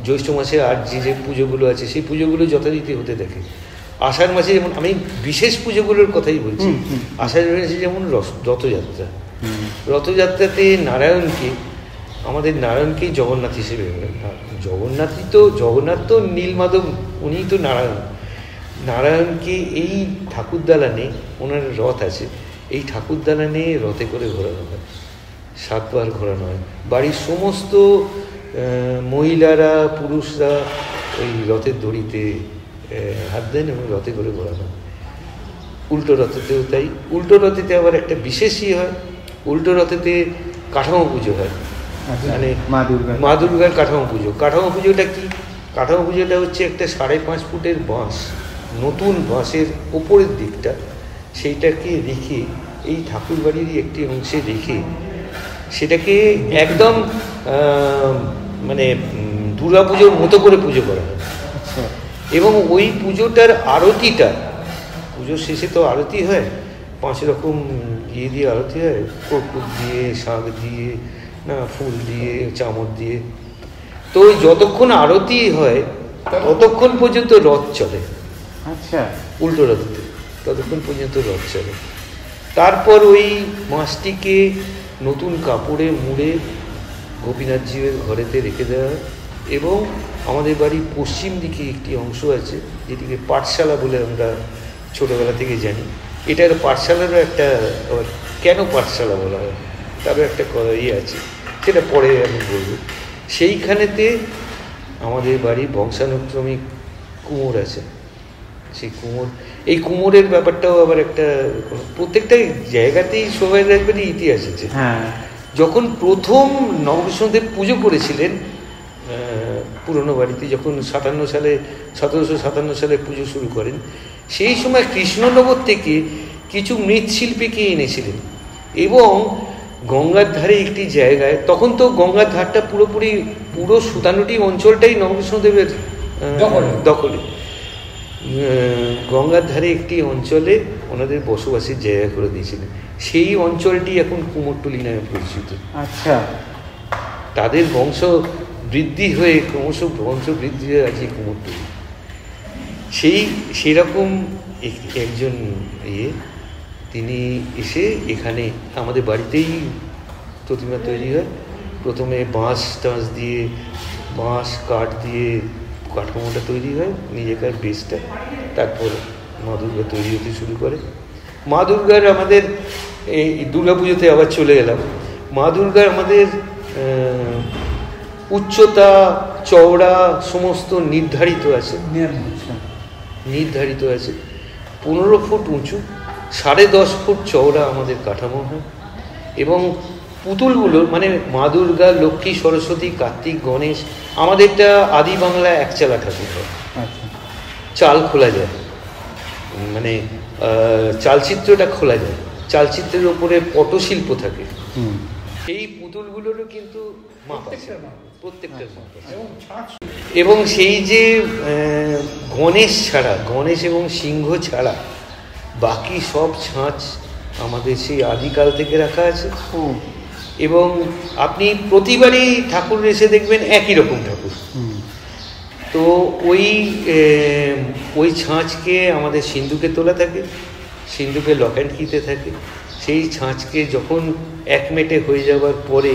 জ্যৈষ্ঠ মাসে আর যে পুজোগুলো আছে সেই পুজোগুলো যথারীতি হতে থাকে। আষাঢ় মাসে যেমন, আমি বিশেষ পুজোগুলোর কথাই বলছি, আষাঢ় মাসে যেমন রথযাত্রা, রথযাত্রাতে আমাদের নারায়ণকে জগন্নাথ হিসেবে, জগন্নাথ তো নীলমাধব, উনিই তো নারায়ণকে এই ঠাকুর দালানে, ওনার রথ আছে, এই ঠাকুর দালানে রথে করে ঘোরানো হয়, 7 বার ঘোরানো হয়। বাড়ির সমস্ত মহিলারা পুরুষরা ওই রথের দড়িতে হাত দেন এবং রথে করে ঘোরানো হয়। উল্টো রথেতেও তাই। উল্টো রথেতে আবার একটা বিশেষই হয়, উল্টো রথেতে কাঠামো পুজো হয়, মানে মা দুর্গার কাঠামো পুজো। কাঠামো পুজোটা কি? কাঠামো পুজোটা হচ্ছে একটা 5.5 ফুটের বাঁশ, নতুন বাঁশের ওপরের দিকটা, সেইটাকে রেখে এই ঠাকুর বাড়িরই একটি অংশে রেখে সেটাকে একদম মানে দুর্গাপুজোর মতো করে পুজো করা হয় এবং ওই পুজোটার আরতিটা, পুজোর শেষে তো আরতি হয়, 5 রকম দিয়ে আরতি হয়, কর্পূর দিয়ে, শাঁখ দিয়ে, না ফুল দিয়ে, চামড় দিয়ে। তো ওই যতক্ষণ আরতি হয় ততক্ষণ পর্যন্ত রথ চলে। আচ্ছা, উল্টো রথতে ততক্ষণ পর্যন্ত রথ চলে। তারপর ওই মাছটিকে নতুন কাপড়ে মুড়ে গোপীনাথজির ঘরেতে রেখে দেওয়া হয় এবং আমাদের বাড়ির পশ্চিম দিকে একটি অংশ আছে যেটিকে পাঠশালা বলে আমরা ছোটোবেলা থেকে জানি। এটার পাঠশালারও একটা, কেন পাঠশালা বলা হয় তারও একটা আছে, সেটা পরে আমি বলবো। সেইখানেতে আমাদের বাড়ি বংশানুক্রমিক কুমোর আছে। সেই কুমোরের ব্যাপারটাও আবার একটা, প্রত্যেকটা জায়গাতেই শোভাবাজার রাজবাড়ির ইতিহাস আছে। যখন প্রথম নবকৃষ্ণদেব পুজো করেছিলেন পুরনো বাড়িতে, যখন 1757 সালে পুজো শুরু করেন, সেই সময় কৃষ্ণনগর থেকে কিছু মৃৎশিল্পীকে এনেছিলেন এবং গঙ্গার ধারে একটি জায়গায়, তখন তো গঙ্গার ধারটা পুরো সুতানুটি অঞ্চলটাই নবকৃষ্ণদেবের দখলে, গঙ্গার ধারে একটি অঞ্চলে ওনাদের বসবাসের জায়গা করে দিয়েছিলেন। সেই অঞ্চলটি এখন কুমোরটুলি নামে পরিচিত। আচ্ছা, তাদের বংশ বৃদ্ধি হয়ে ক্রমশ বংশ বৃদ্ধি হয়ে আছে কুমোরটুলি। সেরকম একজন তিনি এসে এখানে আমাদের বাড়িতেই প্রতিমা তৈরি হয়। প্রথমে বাঁশ দিয়ে, বাঁশ কাঠ দিয়ে কাঠামোটা তৈরি হয়, নিজেকার বেসটা, তারপর মা দুর্গা তৈরি হতে শুরু করে। মা দুর্গার আমাদের এই দুর্গাপুজোতে আবার চলে এলাম। মা দুর্গার আমাদের উচ্চতা, চওড়া সমস্ত নির্ধারিত আছে। 15 ফুট উঁচু, 10.5 ফুট চওড়া আমাদের কাঠামো হয় এবং পুতুলগুলোর, মানে মা দুর্গা, লক্ষ্মী, সরস্বতী, কার্তিক, গণেশ, আমাদেরটা আদি বাংলা একচালা ঠাকুর হয়। চাল খোলা যায়, মানে চালচিত্রটা খোলা যায়, চালচিত্রের ওপরে পটশিল্প থাকে। সেই পুতুলগুলোরও কিন্তু মাপ আছে, প্রত্যেকটার মাপ আছে। এবং সেই যে গণেশ এবং সিংহ ছাড়া বাকি সব ছাঁচ আমাদের সেই আদিকাল থেকে রাখা আছে। এবং আপনি প্রতিবারই ঠাকুর এসে দেখবেন একই রকম ঠাকুর। তো ওই ছাঁচকে আমাদের সিন্ধুকে তোলা থাকে, সিন্ধুকে লক অ্যান্ড কিতে থাকে। সেই ছাঁচকে যখন এক মেটে হয়ে যাওয়ার পরে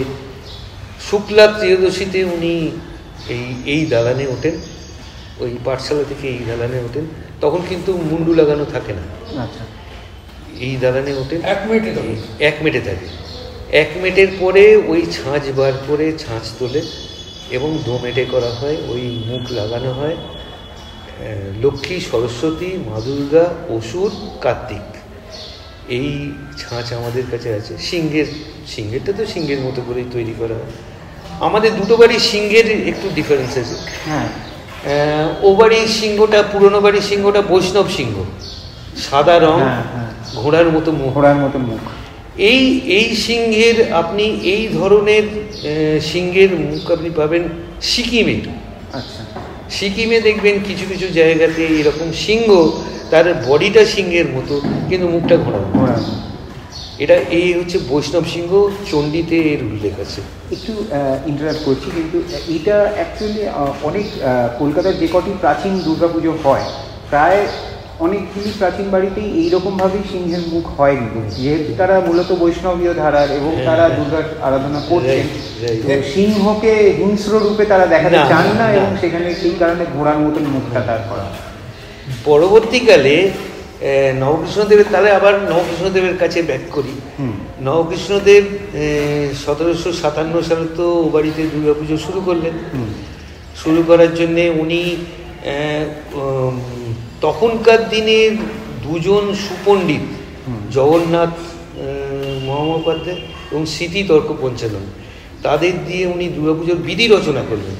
শুক্লা ত্রয়োদশীতে উনি এই দালানে ওঠেন, ওই পাঠশালা থেকে এই দালানে ওঠেন। তখন কিন্তু মুন্ডু লাগানো থাকে না, আচ্ছা, এই দালানে ওঠেন, এক মিনিটে থাকে। 1 মিনিটের পরে ওই ছাঁচ বার করে ছাঁচ তোলে এবং 2 মেটে করা হয়। ওই মুখ লাগানো হয় লক্ষ্মী, সরস্বতী, মা দুর্গা, অসুর, কার্তিক। এই ছাঁচ আমাদের কাছে আছে। সিংহেরটা তো সিংহের মতো করেই তৈরি করা হয়। আমাদের দুটো বাড়ির সিংহের একটু ডিফারেন্স আছে। হ্যাঁ, ও বাড়ির সিংহটা, পুরনো বাড়ির সিংহটা বৈষ্ণব সিংহ, সাদা রং, ঘোড়ার মতো মুখ। এই সিংহের আপনি এই ধরনের সিংহের মুখ আপনি পাবেন সিকিমে। আচ্ছা, সিকিমে দেখবেন কিছু কিছু জায়গাতে এরকম সিংহ, তার বডিটা সিংহের মতো কিন্তু মুখটা ঘোড়ার। এটা এই হচ্ছে বৈষ্ণব সিংহ, চণ্ডীতে এর উল্লেখ আছে। একটু ইন্টারাপ্ট করছি, কিন্তু এটা অ্যাকচুয়ালি অনেক কলকাতার যে কটি প্রাচীন দুর্গাপুজো হয়, প্রায় অনেকগুলি প্রাচীন বাড়িতেই এইরকমভাবেই সিংহের মুখ হয়, কিন্তু যেহেতু তারা মূলত বৈষ্ণবীয় ধারার এবং তারা দুর্গার আরাধনা করছেন, সিংহকে হিংস্র রূপে তারা দেখাতে চান না এবং সেখানে সেই কারণে ঘোড়ার মতন মুখটা তার করা। পরবর্তীকালে নবকৃষ্ণদেবের, তাহলে আবার নবকৃষ্ণদেবের কাছে ব্যাক করি। নবকৃষ্ণদেব 1757 সালে তো ও বাড়িতে দুর্গাপুজো শুরু করলেন। শুরু করার জন্যে উনি তখনকার দিনের দুজন সুপণ্ডিত, জগন্নাথ মহামহোপাধ্যায় এবং স্মৃতি তর্ক পঞ্চানন, তাদের দিয়ে উনি দুর্গাপুজোর বিধি রচনা করলেন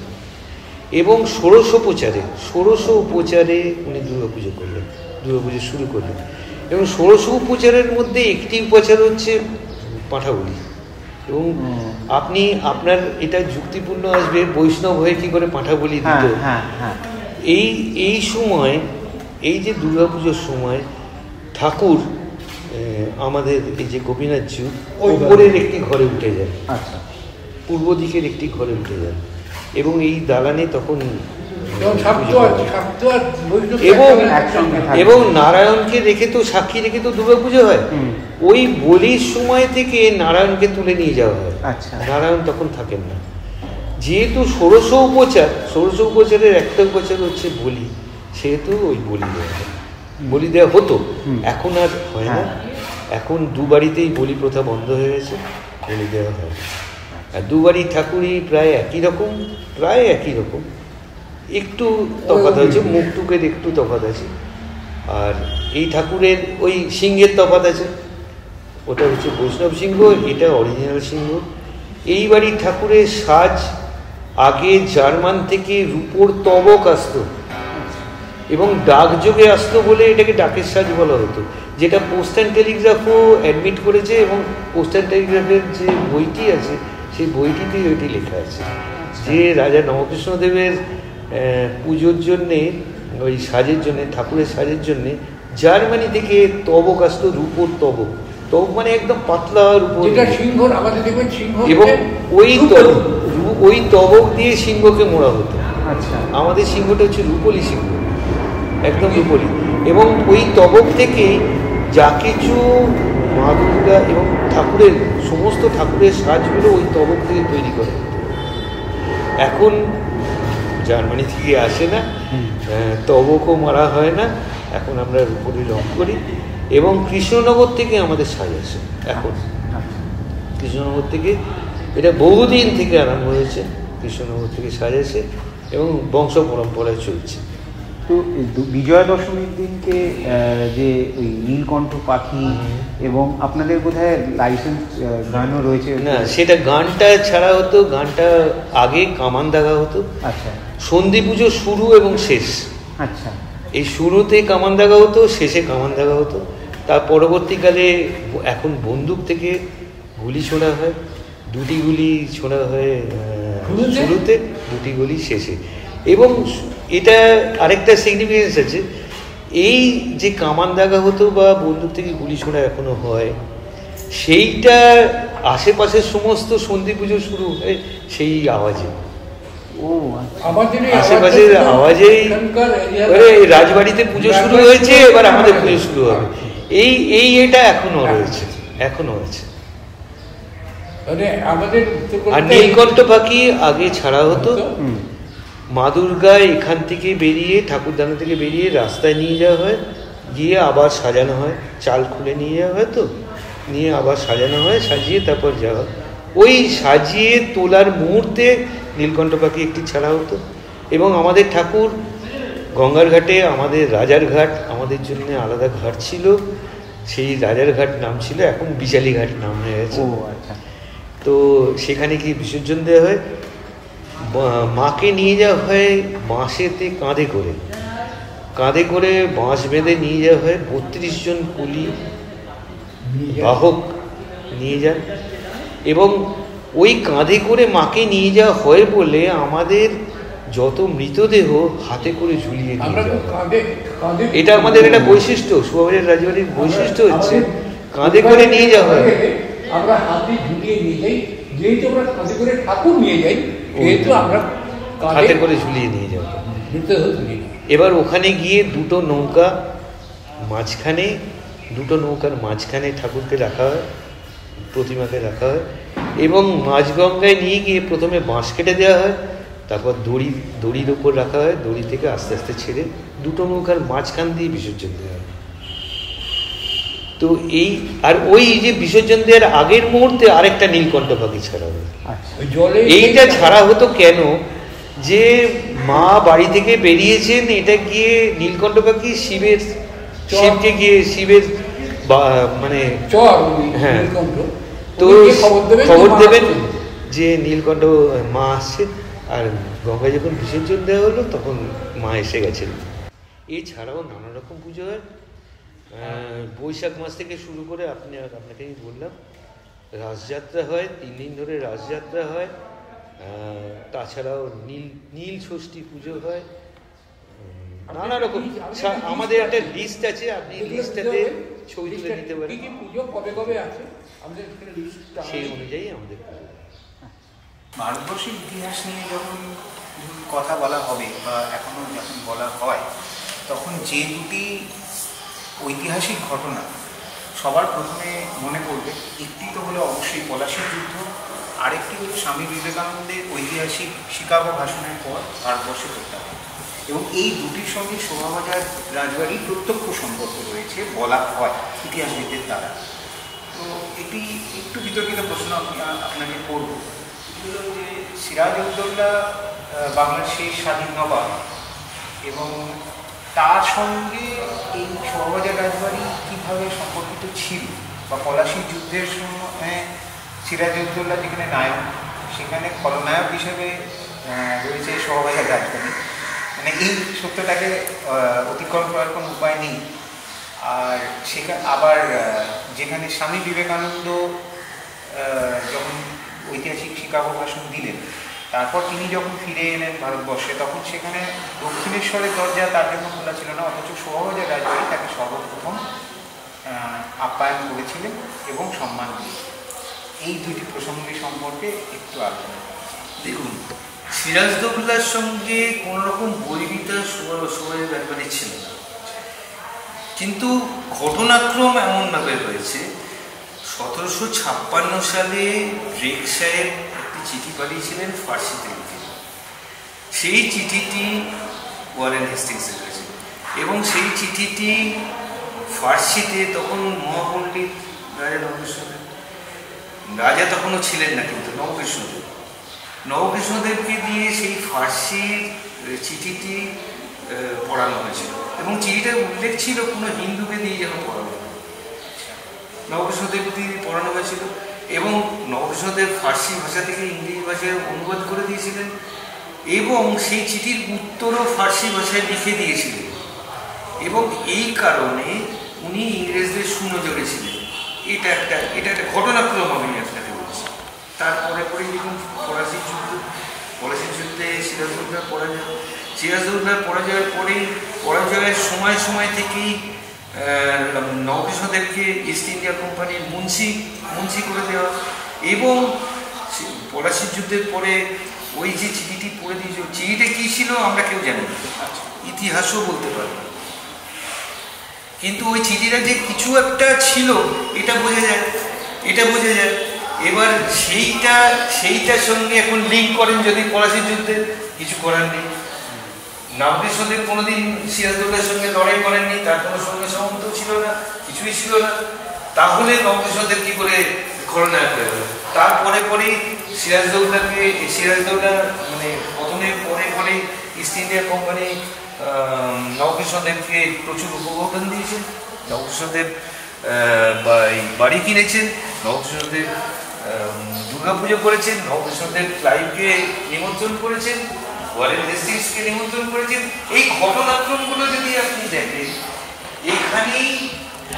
এবং ষোড়শ উপচারে উনি দুর্গাপুজো শুরু করলেন। এবং ষোড়শ উপচারের মধ্যে একটি উপচার হচ্ছে পাঁঠাবলি। এবং আপনার এটা যুক্তিপূর্ণ আসবে, বৈষ্ণব হয়ে কি করে পাঁঠাবলি দিত। এই সময়, এই যে দুর্গাপুজোর সময় ঠাকুর আমাদের এই যে গোপীনাথজি উপরের একটি ঘরে উঠে যায়, আচ্ছা, পূর্ব দিকের একটি ঘরে উঠে যায় এবং এই দালানে তখন এবং নারায়ণকে রেখে তো, সাক্ষী রেখে তো দুর্গাপুজো হয়। ওই বলির সময় থেকে নারায়ণকে তুলে নিয়ে যাওয়া হয়। নারায়ণ তখন থাকেন না, যেহেতু ষোড়শ উপচারের একটা উপচার হচ্ছে বলি, সেহেতু ওই বলি দেওয়া হতো। এখন আর হয় না, এখন দুবাড়িতেই বলি প্রথা বন্ধ হয়ে গেছে, বলি দেওয়া হয়। আর দুবাড়ির ঠাকুরই প্রায় একই রকম, একটু তফাৎ আছে, মুখটুকের একটু তফাৎ আছে। আর এই ঠাকুরের ওই সিংহের তফাৎ আছে, ওটা হচ্ছে বৈষ্ণব সিংহ, এটা অরিজিনাল সিংহ। এই বাড়ির ঠাকুরের সাজ আগে জার্মান থেকে রূপোর তবক আসতো এবং ডাকযোগে আসতো বলে এটাকে ডাকের সাজ বলা হতো, যেটা পোস্ট অ্যান্ড টেলিগ্রাফও অ্যাডমিট করেছে। এবং পোস্ট অ্যান্ড টেলিগ্রাফের যে বইটি আছে, সেই বইটিতেই ওইটি লেখা আছে যে রাজা নবকৃষ্ণদেবের পুজোর জন্যে, ওই সাজের জন্যে, ঠাকুরের সাজের জন্যে জার্মানি থেকে তবক আসতো, রূপোর তবক মানে একদম পাতলা রূপোর, এবং ওই তবক দিয়ে সিংহকে মোড়া হতো। আমাদের সিংহটা হচ্ছে রূপলি সিংহ, একদম রূপলি। এবং ওই তবক থেকে যা কিছু মা দুর্গা এবং ঠাকুরের সমস্ত ঠাকুরের সাজগুলো ওই তবক থেকে তৈরি করে। এখন জার্মানি থেকে আসে না, তবকও মারা হয় না, এখন আমরা রূপলি রং করি। এবং কৃষ্ণনগর থেকে আমাদের সাজ আসে। এখন কৃষ্ণনগর থেকে, এটা বহুদিন থেকে আরম্ভ হয়েছে, কৃষ্ণনগর থেকে সাজ আসে এবং বংশ পরম্পরায় চলছে। তো বিজয়া দশমীর দিনকে যে ওই নীলকণ্ঠ পাখি এবং আপনাদের বোধহয় লাইসেন্স গানও রয়েছে। না, সেটা গানটা ছাড়া হতো, গানটা আগে কামান দাগা হতো। আচ্ছা, সন্ধি পুজো শুরু এবং শেষ। আচ্ছা, এই শুরুতে কামান দাগা হতো, শেষে কামান দাগা হতো। তার পরবর্তীকালে এখন বন্দুক থেকে গুলি ছোড়া হয়, 2টি গুলি ছোড়া হয় শুরুতে, 2টি গুলি শেষে। এবং এটা আরেকটা সিগনিফিকেন্স আছে, এই যে কামান দাগা হতো বা বন্দুক থেকে গুলি ছোড়া এখনো হয়, সেইটা আশেপাশের সমস্ত সন্ধি পুজো শুরু হয় সেই আওয়াজে, ও আচ্ছা। আশেপাশের আওয়াজেই রাজবাড়িতে পুজো শুরু হয়েছে, এবার আমাদের পুজো শুরু হবে। এটা এখনো রয়েছে, এখনো আছে। আর নীলকণ্ঠ পাখি আগে ছাড়া হতো, মা দুর্গা এখান থেকে বেরিয়ে, ঠাকুরদানা থেকে বেরিয়ে রাস্তায় নিয়ে যাওয়া হয়, গিয়ে আবার সাজানো হয়, চাল খুলে নিয়ে যাওয়া হয়, তো নিয়ে আবার সাজানো হয়, সাজিয়ে তারপর যাওয়া হয়। ওই সাজিয়ে তোলার মুহূর্তে নীলকণ্ঠ পাখি একটি ছাড়া হতো। এবং আমাদের ঠাকুর গঙ্গার ঘাটে, আমাদের রাজার ঘাট, আমাদের জন্য আলাদা ঘাট ছিল, সেই রাজার ঘাট নাম ছিল, এখন বিচালি ঘাট নাম হয়ে গেছে। তো সেখানে কি বিসর্জন দেওয়া হয়, মাকে নিয়ে যাওয়া হয় বাঁশেতে, কাঁধে করে বাঁশ বেঁধে নিয়ে যাওয়া হয়। 32 জন কুলি বাহক নিয়ে যান, এবং ওই কাঁধে করে মাকে নিয়ে যাওয়া হয় বলে আমাদের যত মৃতদেহ হাতে করে ঝুলিয়ে নিয়ে যাওয়া হয়। এটা আমাদের একটা বৈশিষ্ট্য, শোভাবাজার রাজবাড়ির বৈশিষ্ট্য হচ্ছে কাঁধে করে নিয়ে যাওয়া হয়। আমরা হাতে ঝুলিয়ে নিয়ে যাই, যেহেতু আমরা কাঁধে করে ঠাকুর নিয়ে যাই, যেহেতু আমরা হাতে করে ঝুলিয়ে নিয়ে যাওয়া। এবার ওখানে গিয়ে দুটো নৌকার মাঝখানে ঠাকুরকে রাখা হয়, প্রতিমাকে রাখা হয়, এবং মাঝগঙ্গায় নিয়ে গিয়ে প্রথমে বাঁশ কেটে দেওয়া হয়, তারপর দড়ির ওপর রাখা হয়, দড়ি থেকে আস্তে আস্তে ছেড়ে দুটো নৌকার মাঝখান দিয়ে বিসর্জন দেওয়া হয়। তো ওই যে বিসর্জন দেওয়ার আগের মুহূর্তে আরেকটা নীলকণ্ঠ পাখি ছাড়া হয়। এইটা ছাড়া হতো কেন, যে মা বাড়ি থেকে বেরিয়েছেন, এটা গিয়ে নীলকণ্ঠ পাখি শিবকে গিয়ে শিবের মানে হ্যাঁ, তো খবর দেবেন যে নীলকণ্ঠ মা আসছে। আর গঙ্গায় যখন বিসর্জন দেওয়া হলো তখন মা এসে গেছেন। এছাড়াও নানা রকম পুজো হয়। বৈশাখ মাস থেকে শুরু করে আপনাকে বললাম, রাসযাত্রা হয়, 3 দিন ধরে রাসযাত্রা হয়। তাছাড়াও নীল ষষ্ঠী পুজো হয়, নানা রকম। আমাদের একটা লিস্ট আছে, আপনি লিস্টটাতে ছবি তুলে নিতে পারেন, সেই অনুযায়ী আমাদের ভারতবর্ষের ইতিহাস নিয়ে যখন কথা বলা হবে বা এখনো যখন বলা হয়, তখন যে দুটি ঐতিহাসিক ঘটনা সবার প্রথমে মনে পড়বে, একটি তো হলো অবশ্যই পলাশীর যুদ্ধ, আরেকটি হলো স্বামী বিবেকানন্দের ঐতিহাসিক শিকাগো ভাষণের পর ভারতবর্ষে প্রত্যাবর্তন। এবং এই দুটির সঙ্গে শোভাবাজার রাজবাড়ির প্রত্যক্ষ সম্পর্ক রয়েছে বলা হয় ইতিহাসবিদদের দ্বারা। তো এটি একটু বিতর্কিত প্রশ্ন আপনাকে করব, এগুলো যে সিরাজউদ্দৌলা বাংলার শেষ স্বাধীন নবাব, এবং তার সঙ্গে এই শোভাবাজার রাজবাড়ি কীভাবে সম্পর্কিত ছিল, বা পলাশীর যুদ্ধের সময় সিরাজউদ্দৌলা যেখানে নায়ক, সেখানে খলনায়ক হিসেবে রয়েছে শোভাবাজার রাজবাড়ি। মানে এই সত্যটাকে অতিক্রম করার কোনো উপায় নেই। আর সেখানে আবার যেখানে স্বামী বিবেকানন্দ যখন ঐতিহাসিক শিকাগো ভাষণ দিলেন, তারপর তিনি যখন ফিরে এলেন ভারতবর্ষে, তখন সেখানে দক্ষিণেশ্বরের দরজা তার জন্য খোলা ছিল না, অথচ শোভাবাজার রাজবাড়ি তাকে সর্বপ্রথম আপ্যায়ন করেছিলেন এবং সম্মান দিয়েছিলেন। এই দুটি প্রসঙ্গের সম্পর্কে একটু আলোচনা দেখুন। সিরাজউদ্দৌলার সঙ্গে কোনো রকম বৈরিতা শোভাবাজার রাজবাড়ির ছিল না, কিন্তু ঘটনাক্রম এমনভাবে হয়েছে, 1756 সালে ব্রেক সাহেব একটি চিঠি পাঠিয়েছিলেন ফার্সিতে লিখে। সেই চিঠিটি ওয়ারেন হেস্টিংসের কাছে, এবং সেই চিঠিটি ফার্সিতে তখন মহাপণ্ডিত রাজা নবকৃষ্ণদেব, রাজা তখনও ছিলেন না কিন্তু নবকৃষ্ণদেবকে দিয়ে সেই ফার্সির চিঠিটি পড়ানো হয়েছিল, এবং চিঠিটার উল্লেখ ছিল কোনো হিন্দুকে দিয়ে যেন পড়ানো হয়। নবকৃষ্ণদেব দিয়ে পড়ানো হয়েছিল, এবং নবকৃষ্ণদেব ফার্সি ভাষা থেকে ইংরেজি ভাষায় অনুবাদ করে দিয়েছিলেন, এবং সেই চিঠির উত্তরও ফার্সি ভাষায় লিখে দিয়েছিলেন। এবং এই কারণে উনি ইংরেজদের সুনজরে ছিলেন। এটা একটা ঘটনাক্রম আমি আপনাকে বলছি। তারপরে যখন পলাশীর যুদ্ধে সিরাজউদ্দৌলার পরাজয়ের পরেই পরাজয়ের সময় থেকেই নবকৃষ্ণদেবকে ইস্ট ইন্ডিয়া কোম্পানির মুন্সি করে দেওয়া, এবং পলাশির যুদ্ধের পরে ওই যে চিঠিটি পড়ে দিয়েছিল, চিঠিটা কী ছিল আমরা কেউ জানি না, ইতিহাসও বলতে পারবো না, কিন্তু ওই চিঠিটা যে কিছু একটা ছিল এটা বোঝা যায়। এবার সেইটার সঙ্গে এখন লিঙ্ক করেন যদি পলাশির যুদ্ধে, কিছু করার নেই। নবকৃষ্ণদেব কোনোদিন সিরাজদৌল্লার সঙ্গে লড়াই করেননি, তার কোনো সঙ্গে সম্বন্ধ ছিল না, কিছুই ছিল না, তাহলে নবকৃষ্ণদেব কী করে খলনায়ক হয়ে গেল? তারপরে পরেই সিরাজদৌল্লা মানে পতনের পরে ইস্ট ইন্ডিয়া কোম্পানি নবকৃষ্ণদেবকে প্রচুর উপকরণ দিয়েছেন। নবকৃষ্ণদেব বাড়ি কিনেছেন, নবকৃষ্ণদেব দুর্গাপুজো করেছেন, নবকৃষ্ণদেব ক্লাইভকে নিমন্ত্রণ করেছেন, ওয়ারেন হেস্টিংসকে নিমন্ত্রণ করেছেন। এই ঘটনাক্রমগুলো যদি আপনি দেখেন, এখানেই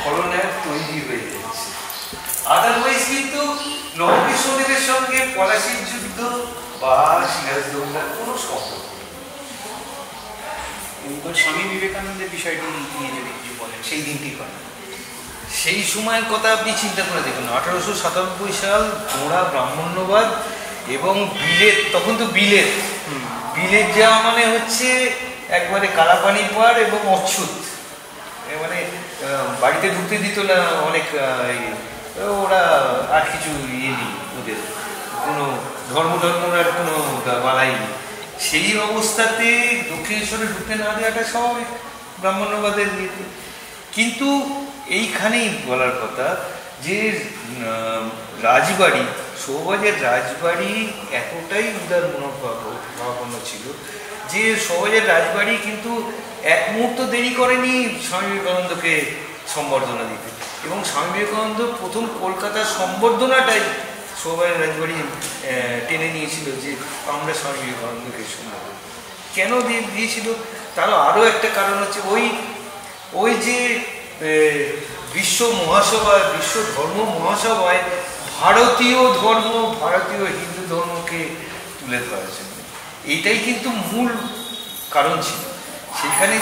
খলনায়ক তৈরি হয়ে যাচ্ছে। আদারওয়াইজ কিন্তু নবকৃষ্ণদেবের সঙ্গে পলাশির যুদ্ধ বা সিরাজদৌল্লার কোনো সম্পর্ক নেই। স্বামী বিবেকানন্দের বিষয়টি নিয়ে যদি কিছু বলেন, সেই দিনটির কথা, সেই সময়ের কথা আপনি চিন্তা করে দেখুন। 1897 সাল, গোঁড়া ব্রাহ্মণ্যবাদ এবং বিলেত, তখন তো বিলেত যাওয়া মানে হচ্ছে একবারে কালাপানি পার এবং অচ্ছুত, মানে বাড়িতে ঢুকতে দিত না অনেক, ওরা আর কিছু ইয়ে নেই, ওদের কোনো ধর্মের কোনো বালাই নেই। সেই অবস্থাতে দক্ষিণেশ্বরে ঢুকতে না দেওয়াটা স্বাভাবিক ব্রাহ্মণ্যবাদের ইয়েতে। কিন্তু এইখানেই বলার কথা যে রাজবাড়ি, শোভাবাজার রাজবাড়ি এতটাই উদার মনোভাবাপন্ন ছিল যে শোভাবাজার রাজবাড়ি কিন্তু এক মুহূর্ত দেরি করেনি স্বামী বিবেকানন্দকে সম্বর্ধনা দিতে, এবং স্বামী বিবেকানন্দ প্রথম কলকাতার সম্বর্ধনাটাই শোভাবাজার রাজবাড়ি টেনে নিয়েছিল, যে আমরা স্বামী বিবেকানন্দকে সম্বর্ধনা কেন দিয়েছিল। তারও আরও একটা কারণ হচ্ছে ওই যে বিশ্ব ধর্ম মহাসভায় ভারতীয় হিন্দু ধর্মকে তুলে ধরার জন্য, এইটাই কিন্তু মূল কারণ ছিল। সেখানে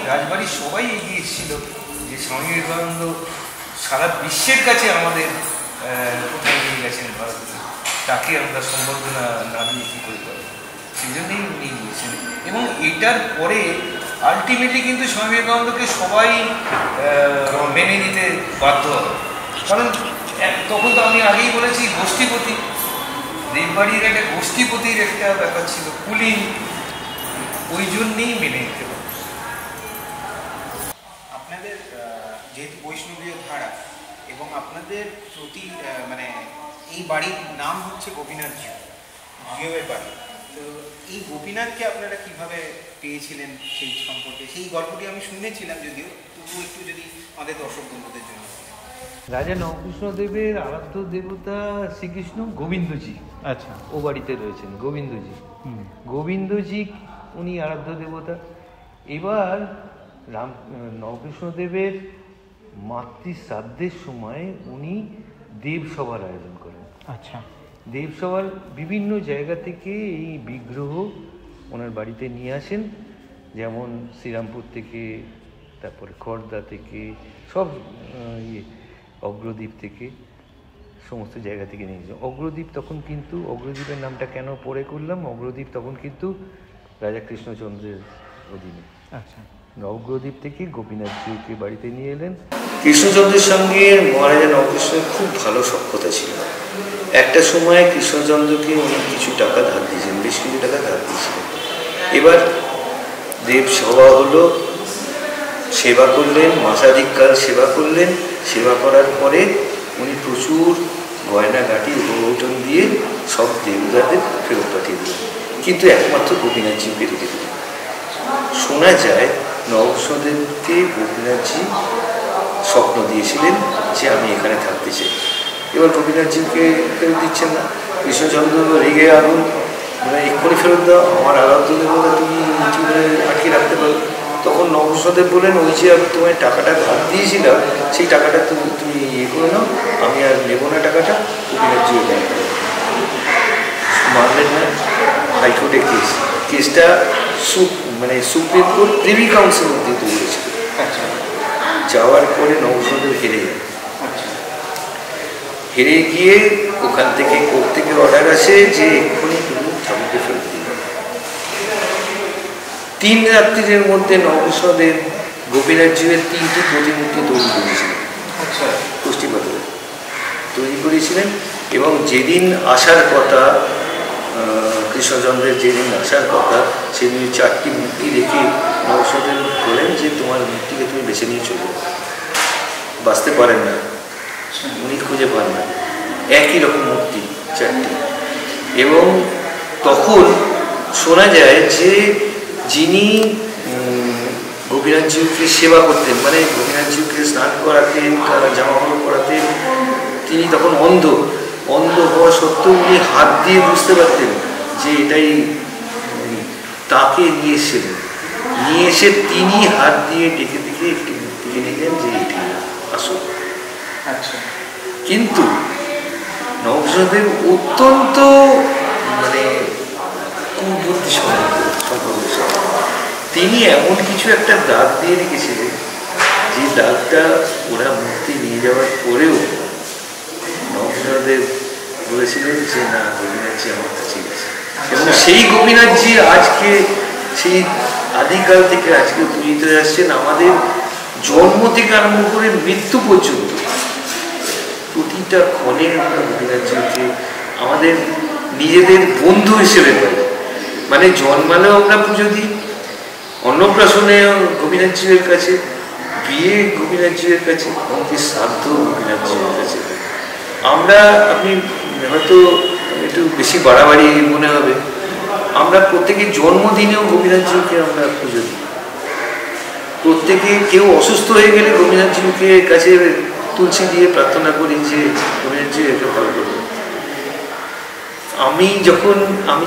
রাজবাড়ির সবাই এগিয়ে এসেছিল যে স্বামী বিবেকানন্দ সারা বিশ্বের কাছে আমাদের কোথায় নিয়ে গেছেন ভারতকে, তাকে আমরা সম্বর্ধনা না দিয়ে কী করে পাবো, সেই জন্যই উনি নিয়েছেন। এবং এটার পরে আলটিমেটলি কিন্তু স্বামী বিবেকানন্দকে সবাই মেনে নিতে বাধ্য হবে, কারণ তখন তো আমি আগেই বলেছি গোষ্ঠীপতি, দেববাড়ির একটা গোষ্ঠীপতির একটা ব্যাপার ছিল, কুলীন, ওই জন্যেই মেনে নিতে হবে। আপনাদের যেহেতু বৈষ্ণবীয় ধারা এবং আপনাদের প্রতি মানে এই বাড়ির নাম হচ্ছে গোপীনাথ জিওয়ের বাড়ি, তো এই গোপীনাথকে আপনারা কিভাবে পেয়েছিলেন সেই সম্পর্কে, সেই গল্পটি আমি শুনেছিলাম যদিও, তবুও একটু যদি আমাদের দর্শক বন্ধুদের জন্য। রাজা নবকৃষ্ণদেবের আরাধ্য দেবতা শ্রীকৃষ্ণ গোবিন্দজি, আচ্ছা, ও বাড়িতে রয়েছেন গোবিন্দজি, উনি আরাধ্য দেবতা। এবার নবকৃষ্ণদেবের মাতৃশ্রাদ্ধের সময় উনি দেবসভার আয়োজন করেন। আচ্ছা, দেবসভার বিভিন্ন জায়গা থেকে এই বিগ্রহ ওনার বাড়িতে নিয়ে আসেন, যেমন শ্রীরামপুর থেকে, তারপরে খড়দা থেকে, সব অগ্রদ্বীপ থেকে, সমস্ত জায়গা থেকে নিয়ে এসেছেন। অগ্রদ্বীপ তখন কিন্তু, অগ্রদ্বীপের নামটা কেন পরে করলাম, অগ্রদ্বীপ তখন কিন্তু রাজা কৃষ্ণচন্দ্রের অধীনে। আচ্ছা, অগ্রদ্বীপ থেকে গোপীনাথজিকে বাড়িতে নিয়ে এলেন। কৃষ্ণচন্দ্রের সঙ্গে মহারাজা নবকৃষ্ণের খুব ভালো সখ্যতা ছিল। একটা সময় কৃষ্ণচন্দ্রকে উনি কিছু টাকা ধার দিয়েছেন, বেশ কিছু টাকা ধার দিয়েছিলেন। এবার দেবসভা হলো, সেবা করলেন, মাসাধিককাল সেবা করলেন। সেবা করার পরে উনি প্রচুর গয়নাগাটি উপবৌটন দিয়ে সব দেবতাদের ফেরত পাঠিয়ে দিলেন, কিন্তু একমাত্র গোপীনাথজি বেরিয়ে দিলেন। শোনা যায় নবকৃষ্ণদেবকে গোপীনাথজি স্বপ্ন দিয়েছিলেন যে আমি এখানে থাকতে চাই। এবার গোপীনাথজিকে ফেরত দিচ্ছেন না, কৃষ্ণচন্দ্র রেগে আগুন, মানে এক্ষুনি ফেরত দাও, আমার আরাধ্য দেবতা তুমি কী করে আটকে রাখতে পারো। তখন নবকৃষ্ণদেব বলেন, ওই যে আমি তোমায় টাকাটা ধার দিয়েছিলাম, সেই টাকাটা তুমি ইয়ে করে নাও, আমি আর নেবো না টাকাটা। গোপীনাথজিও দেন, মানলেন না। হাইকোর্টে কেসটা মানে সুপ্রিম কোর্ট প্রিভি কাউন্সিল মধ্যে তৈরি হয়েছিল। যাওয়ার পরে নবসহদেব হেরে যায়। হেরে গিয়ে ওখান থেকে কোর্ট থেকে অর্ডার আসে যে এক্ষুনি তুমি ঠাকুরকে ফেরত দিবে। 3 রাত্রির মধ্যে নবসহদেব গোপীনাথজিউয়ের 3টি প্রতিমূর্তি তৈরি করেছিলেন, কুষ্টি পাথরে তৈরি করেছিলেন। এবং যেদিন আসার কথা, কৃষ্ণচন্দ্রের যেদিন আসার কথা, সেদিন 4টি মূর্তি রেখে নবসহদেব বলেন যে তোমার মূর্তিকে তুমি বেছে নিয়ে চলো। বাঁচতে পারেন না, উনি খুঁজে পান না, একই রকম মূর্তি 4টি। এবং তখন শোনা যায় যে যিনি গোপীনাথজিউকে সেবা করতেন, মানে গোপীনাথজিউকে স্নান করাতেন, তারা জামা কাপড় করাতেন, তিনি তখন অন্ধ হওয়া সত্ত্বেও উনি হাত দিয়ে বুঝতে পারতেন যে এটাই। তাকে নিয়ে এসেছিলেন, নিয়ে এসে তিনি হাত দিয়ে ডেকে ডেকে একটি মূর্তিকে নিলেন যে এটি আসল। কিন্তু নবসহদেব অত্যন্ত মানে কুবুদ্ধি সম্পর্ক, তিনি এমন কিছু একটা দাগ দিয়ে রেখেছিলেন যে দাগটা ওরা মূর্তি নিয়ে যাওয়ার পরেও নবসহদেব বলেছিলেন যে না, গোপীনাথজি আমার কাছে গেছে। এবং সেই গোপীনাথজি আজকে, সেই আদিকাল থেকে আজকে পূজিত হয়ে আসছেন। আমাদের জন্ম থেকে আরম্ভ করে মৃত্যু পর্যন্ত প্রতিটা ক্ষণে আমরা গোপীনাথজিকে আমাদের নিজেদের বন্ধু হিসেবে পাই। মানে জন্মালেও আমরা পুজো দিই, অন্নপ্রাশনে গোপীনাথজির কাছে, বিয়ে গোপীনাথজির কাছে, এমনকি শ্রাদ্ধ গোপীনাথজির কাছে। আমরা, আপনি হয়তো একটু বেশি বাড়াবাড়ি মনে হবে, আমরা প্রত্যেকের জন্মদিনেও গোপীনাথজিকে আমরা পুজো দিই। প্রত্যেকে কেউ অসুস্থ হয়ে গেলে গোপীনাথজিকে কাছে তুলসী দিয়ে প্রার্থনা করি যে গোপীনাথজি এটা ভালো করবে। আমি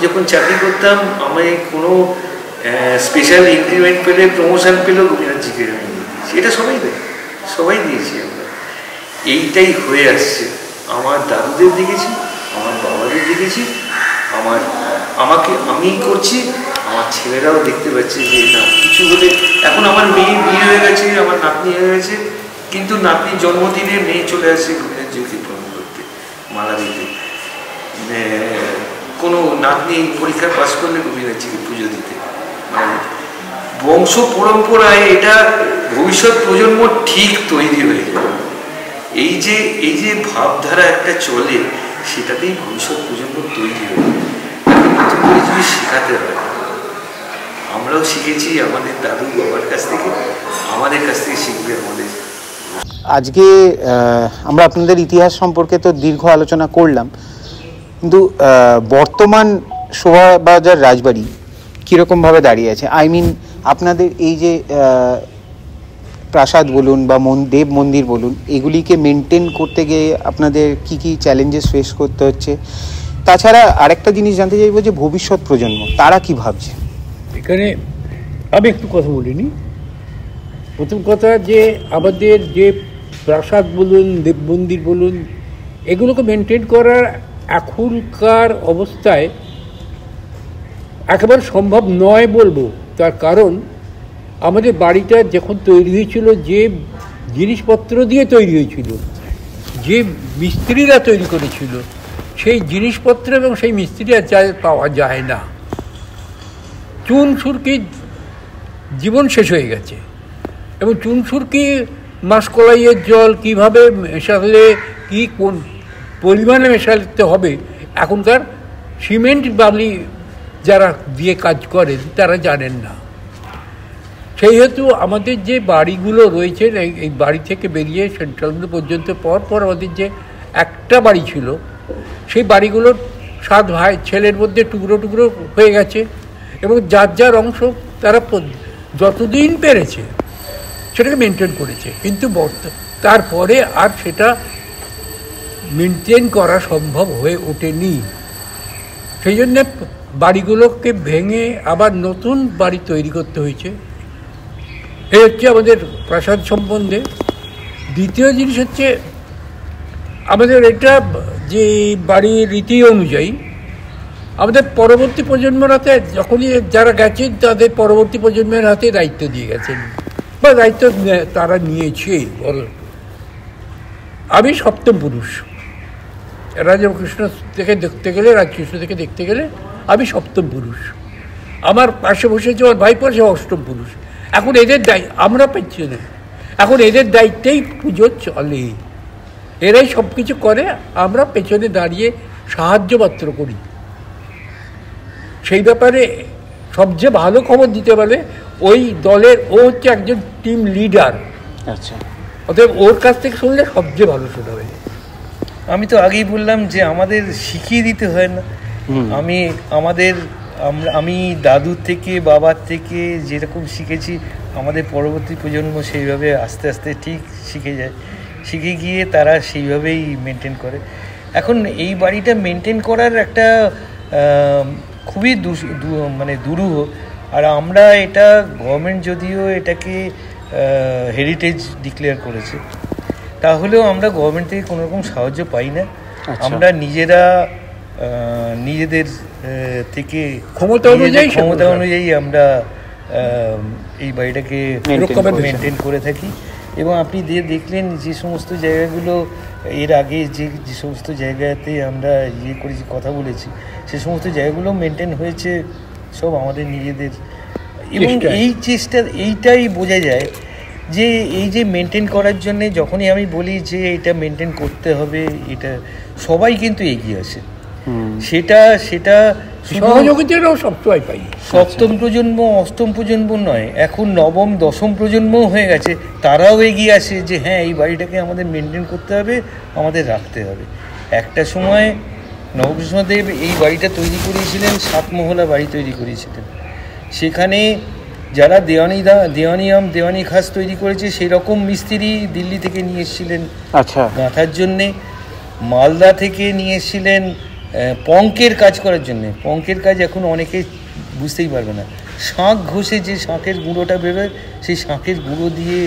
যখন চাকরি করতাম, আমি কোনো স্পেশাল ইনক্রিমেন্ট পেলে, প্রমোশন পেলেও গোপীনাথজিকে আমি দিয়েছি। এটা সবাই দিয়েছি আমরা। এইটাই হয়ে আসছে। আমার দাদুদের দেখেছি, আমার বাবাদের দেখেছি, আমি করছি, আমার ছেলেরাও দেখতে পাচ্ছে যে না কিছু বলে। এখন আমার মেয়ে বিয়ে হয়ে গেছে, আমার নাতনি হয়ে গেছে, কিন্তু নাতনির জন্মদিনে মেয়ে চলে আসছে গোপীনাথজিকে প্রণাম করতে, মালা দিতে। কোনো নাতনি পরীক্ষা পাস করলে গোপীনাথজিকে পুজো দিতে। বংশ পরম্পরায় এটা ভবিষ্যৎ প্রজন্ম ঠিক তৈরি হয়ে যাবে। এই যে ভাবধারা একটা চলে, সেটাতেই ভবিষ্যৎ প্রজন্ম তৈরি হবে। নতুন করে যদি শেখাতে হয়, আমরাও শিখেছি আমাদের দাদু বাবার কাছ থেকে, আমাদের কাছ থেকে শিখবে আমাদের। আজকে আমরা আপনাদের ইতিহাস সম্পর্কে তো দীর্ঘ আলোচনা করলাম, কিন্তু বর্তমান শোভাবাজার রাজবাড়ি কীরকমভাবে দাঁড়িয়ে আছে? আপনাদের এই যে প্রাসাদ বলুন বা দেব মন্দির বলুন, এগুলিকে মেনটেন করতে গিয়ে আপনাদের কি কি চ্যালেঞ্জেস ফেস করতে হচ্ছে? তাছাড়া আরেকটা জিনিস জানতে চাইবো যে ভবিষ্যৎ প্রজন্ম তারা কি ভাবছে? এখানে আমি একটু কথা বলিনি। প্রথম কথা যে আমাদের যে প্রাসাদ বলুন, দেব মন্দির বলুন, এগুলোকে মেনটেন করার এখনকার অবস্থায় একেবারে সম্ভব নয় বলবো। তার কারণ আমাদের বাড়িটা যখন তৈরি হয়েছিল, যে জিনিসপত্র দিয়ে তৈরি হয়েছিল, যে মিস্ত্রিরা তৈরি করেছিল, সেই জিনিসপত্র এবং সেই মিস্ত্রিরা পাওয়া যায় না। চুন সুরকি জীবন শেষ হয়ে গেছে, এবং চুন সুরকি মাসকলাইয়ের জল কীভাবে মেশালে, কোন পরিমাণে মেশাতে হবে, এখনকার সিমেন্ট বালি যারা দিয়ে কাজ করেন তারা জানেন না। সেই হেতু আমাদের যে বাড়িগুলো রয়েছে, এই বাড়ি থেকে বেরিয়ে সেন্ট্রাল পর্যন্ত পর আমাদের যে একটা বাড়ি ছিল, সেই বাড়িগুলোর 7 ভাই ছেলের মধ্যে টুকরো টুকরো হয়ে গেছে, এবং যার অংশ তারা যতদিন পেরেছে সেটাকে মেনটেন করেছে। কিন্তু তারপরে আর সেটা মেনটেন করা সম্ভব হয়ে ওঠেনি। সেই জন্যে বাড়িগুলোকে ভেঙে আবার নতুন বাড়ি তৈরি করতে হয়েছে। এই হচ্ছে আমাদের প্রাসাদ সম্বন্ধে। দ্বিতীয় জিনিস হচ্ছে আমাদের এটা যে বাড়ির রীতি অনুযায়ী আমাদের পরবর্তী প্রজন্মের হাতে, যখনই যারা গেছেন তাদের পরবর্তী প্রজন্মের হাতে দায়িত্ব দিয়ে গেছেন। বা দায়িত্ব তারা নিয়েছে। বল, আমি সপ্তম পুরুষ, রাজকৃষ্ণ থেকে দেখতে গেলে, রাজকৃষ্ণ থেকে দেখতে গেলে আমি সপ্তম পুরুষ। আমার পাশে বসেছে আমার ভাইপো, সে অষ্টম পুরুষ। এখন এদের আমরা পাচ্ছি না, এখন এদের দায়িত্বেই পুজো চলে, এরাই সব কিছু করে, আমরা পেছনে দাঁড়িয়ে সাহায্য মাত্র করি। সেই ব্যাপারে সবচেয়ে ভালো খবর দিতে পারে ওই দলের, ও হচ্ছে একজন টিম লিডার। আচ্ছা, অতএব ওর কাছ থেকে শুনলে সবচেয়ে ভালো শোনাবে। আমি তো আগেই বললাম যে আমাদের শিখিয়ে দিতে হয় না। আমি দাদুর থেকে, বাবার থেকে যেরকম শিখেছি, আমাদের পরবর্তী প্রজন্ম সেইভাবে আস্তে আস্তে ঠিক শিখে যায়, শিখে গিয়ে তারা সেইভাবেই মেনটেন করে। এখন এই বাড়িটা মেনটেন করার একটা খুবই মানে দুরূহ। আর আমরা এটা, গভর্নমেন্ট যদিও এটাকে হেরিটেজ ডিক্লেয়ার করেছে, তাহলেও আমরা গভর্নমেন্ট থেকে কোনো রকম সাহায্য পাই না। আমরা নিজেরা নিজেদের থেকে ক্ষমতা অনুযায়ী আমরা এই বাড়িটাকে মেনটেন করে থাকি। এবং আপনি দেখলেন যে সমস্ত জায়গাগুলো এর আগে যে সমস্ত জায়গাতে আমরা করেছি, কথা বলেছি, সে সমস্ত জায়গাগুলো মেনটেন হয়েছে সব আমাদের নিজেদের। এবং এই চেষ্টা, এইটাই বোঝা যায় যে এই যে মেনটেন করার জন্যে, যখনই আমি বলি যে এটা মেনটেন করতে হবে, এটা সবাই কিন্তু এগিয়ে আসে। সেটা সহযোগিতাও সবসময় পাই। সপ্তম প্রজন্ম, অষ্টম প্রজন্ম নয়, এখন নবম দশম প্রজন্মও হয়ে গেছে, তারাও এগিয়ে আসে যে হ্যাঁ, এই বাড়িটাকে আমাদের মেনটেন করতে হবে, আমাদের রাখতে হবে। একটা সময় নবকৃষ্ণদেব এই বাড়িটা তৈরি করেছিলেন, 7 মহলা বাড়ি তৈরি করেছিলেন। সেখানে যারা দেওয়ানি খাস তৈরি করেছে, সেই রকম মিস্ত্রি দিল্লি থেকে নিয়ে এসেছিলেন গাঁথার জন্যে, মালদা থেকে নিয়ে এসেছিলেন পঙ্কের কাজ করার জন্যে। পঙ্কের কাজ এখন অনেকে বুঝতেই পারবে না, শাঁখ ঘষে যে শাঁখের গুঁড়োটা বেরোয়, সেই শাঁখের গুঁড়ো দিয়ে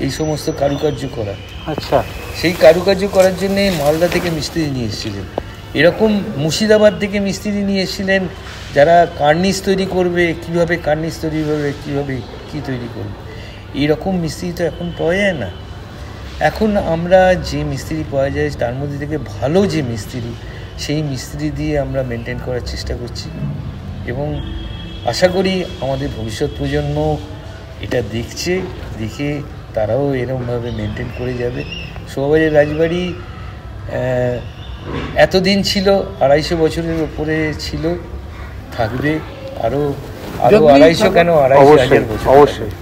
এই সমস্ত কারুকার্য করা। আচ্ছা, সেই কারুকার্য করার জন্যে মালদা থেকে মিস্ত্রি নিয়ে এসেছিলেন। এরকম মুর্শিদাবাদ থেকে মিস্ত্রি নিয়ে এসেছিলেন, যারা কার্নিশ তৈরি করবে, কীভাবে কার্নিশ তৈরি হবে, কীভাবে কী তৈরি করবে। এইরকম মিস্ত্রি তো এখন পাওয়া যায় না। এখন আমরা যে মিস্ত্রি পাওয়া যায়, তার মধ্যে থেকে ভালো যে মিস্ত্রি, সেই মিস্ত্রি দিয়ে আমরা মেনটেন করার চেষ্টা করছি। এবং আশা করি আমাদের ভবিষ্যৎ প্রজন্ম এটা দেখে তারাও এরকমভাবে মেনটেন করে যাবে। শোভাবাজার রাজবাড়ি এতদিন ছিল, 250 বছরের ওপরে ছিল, থাকবে আরও 250 কেন 250,000 বছর। অবশ্যই।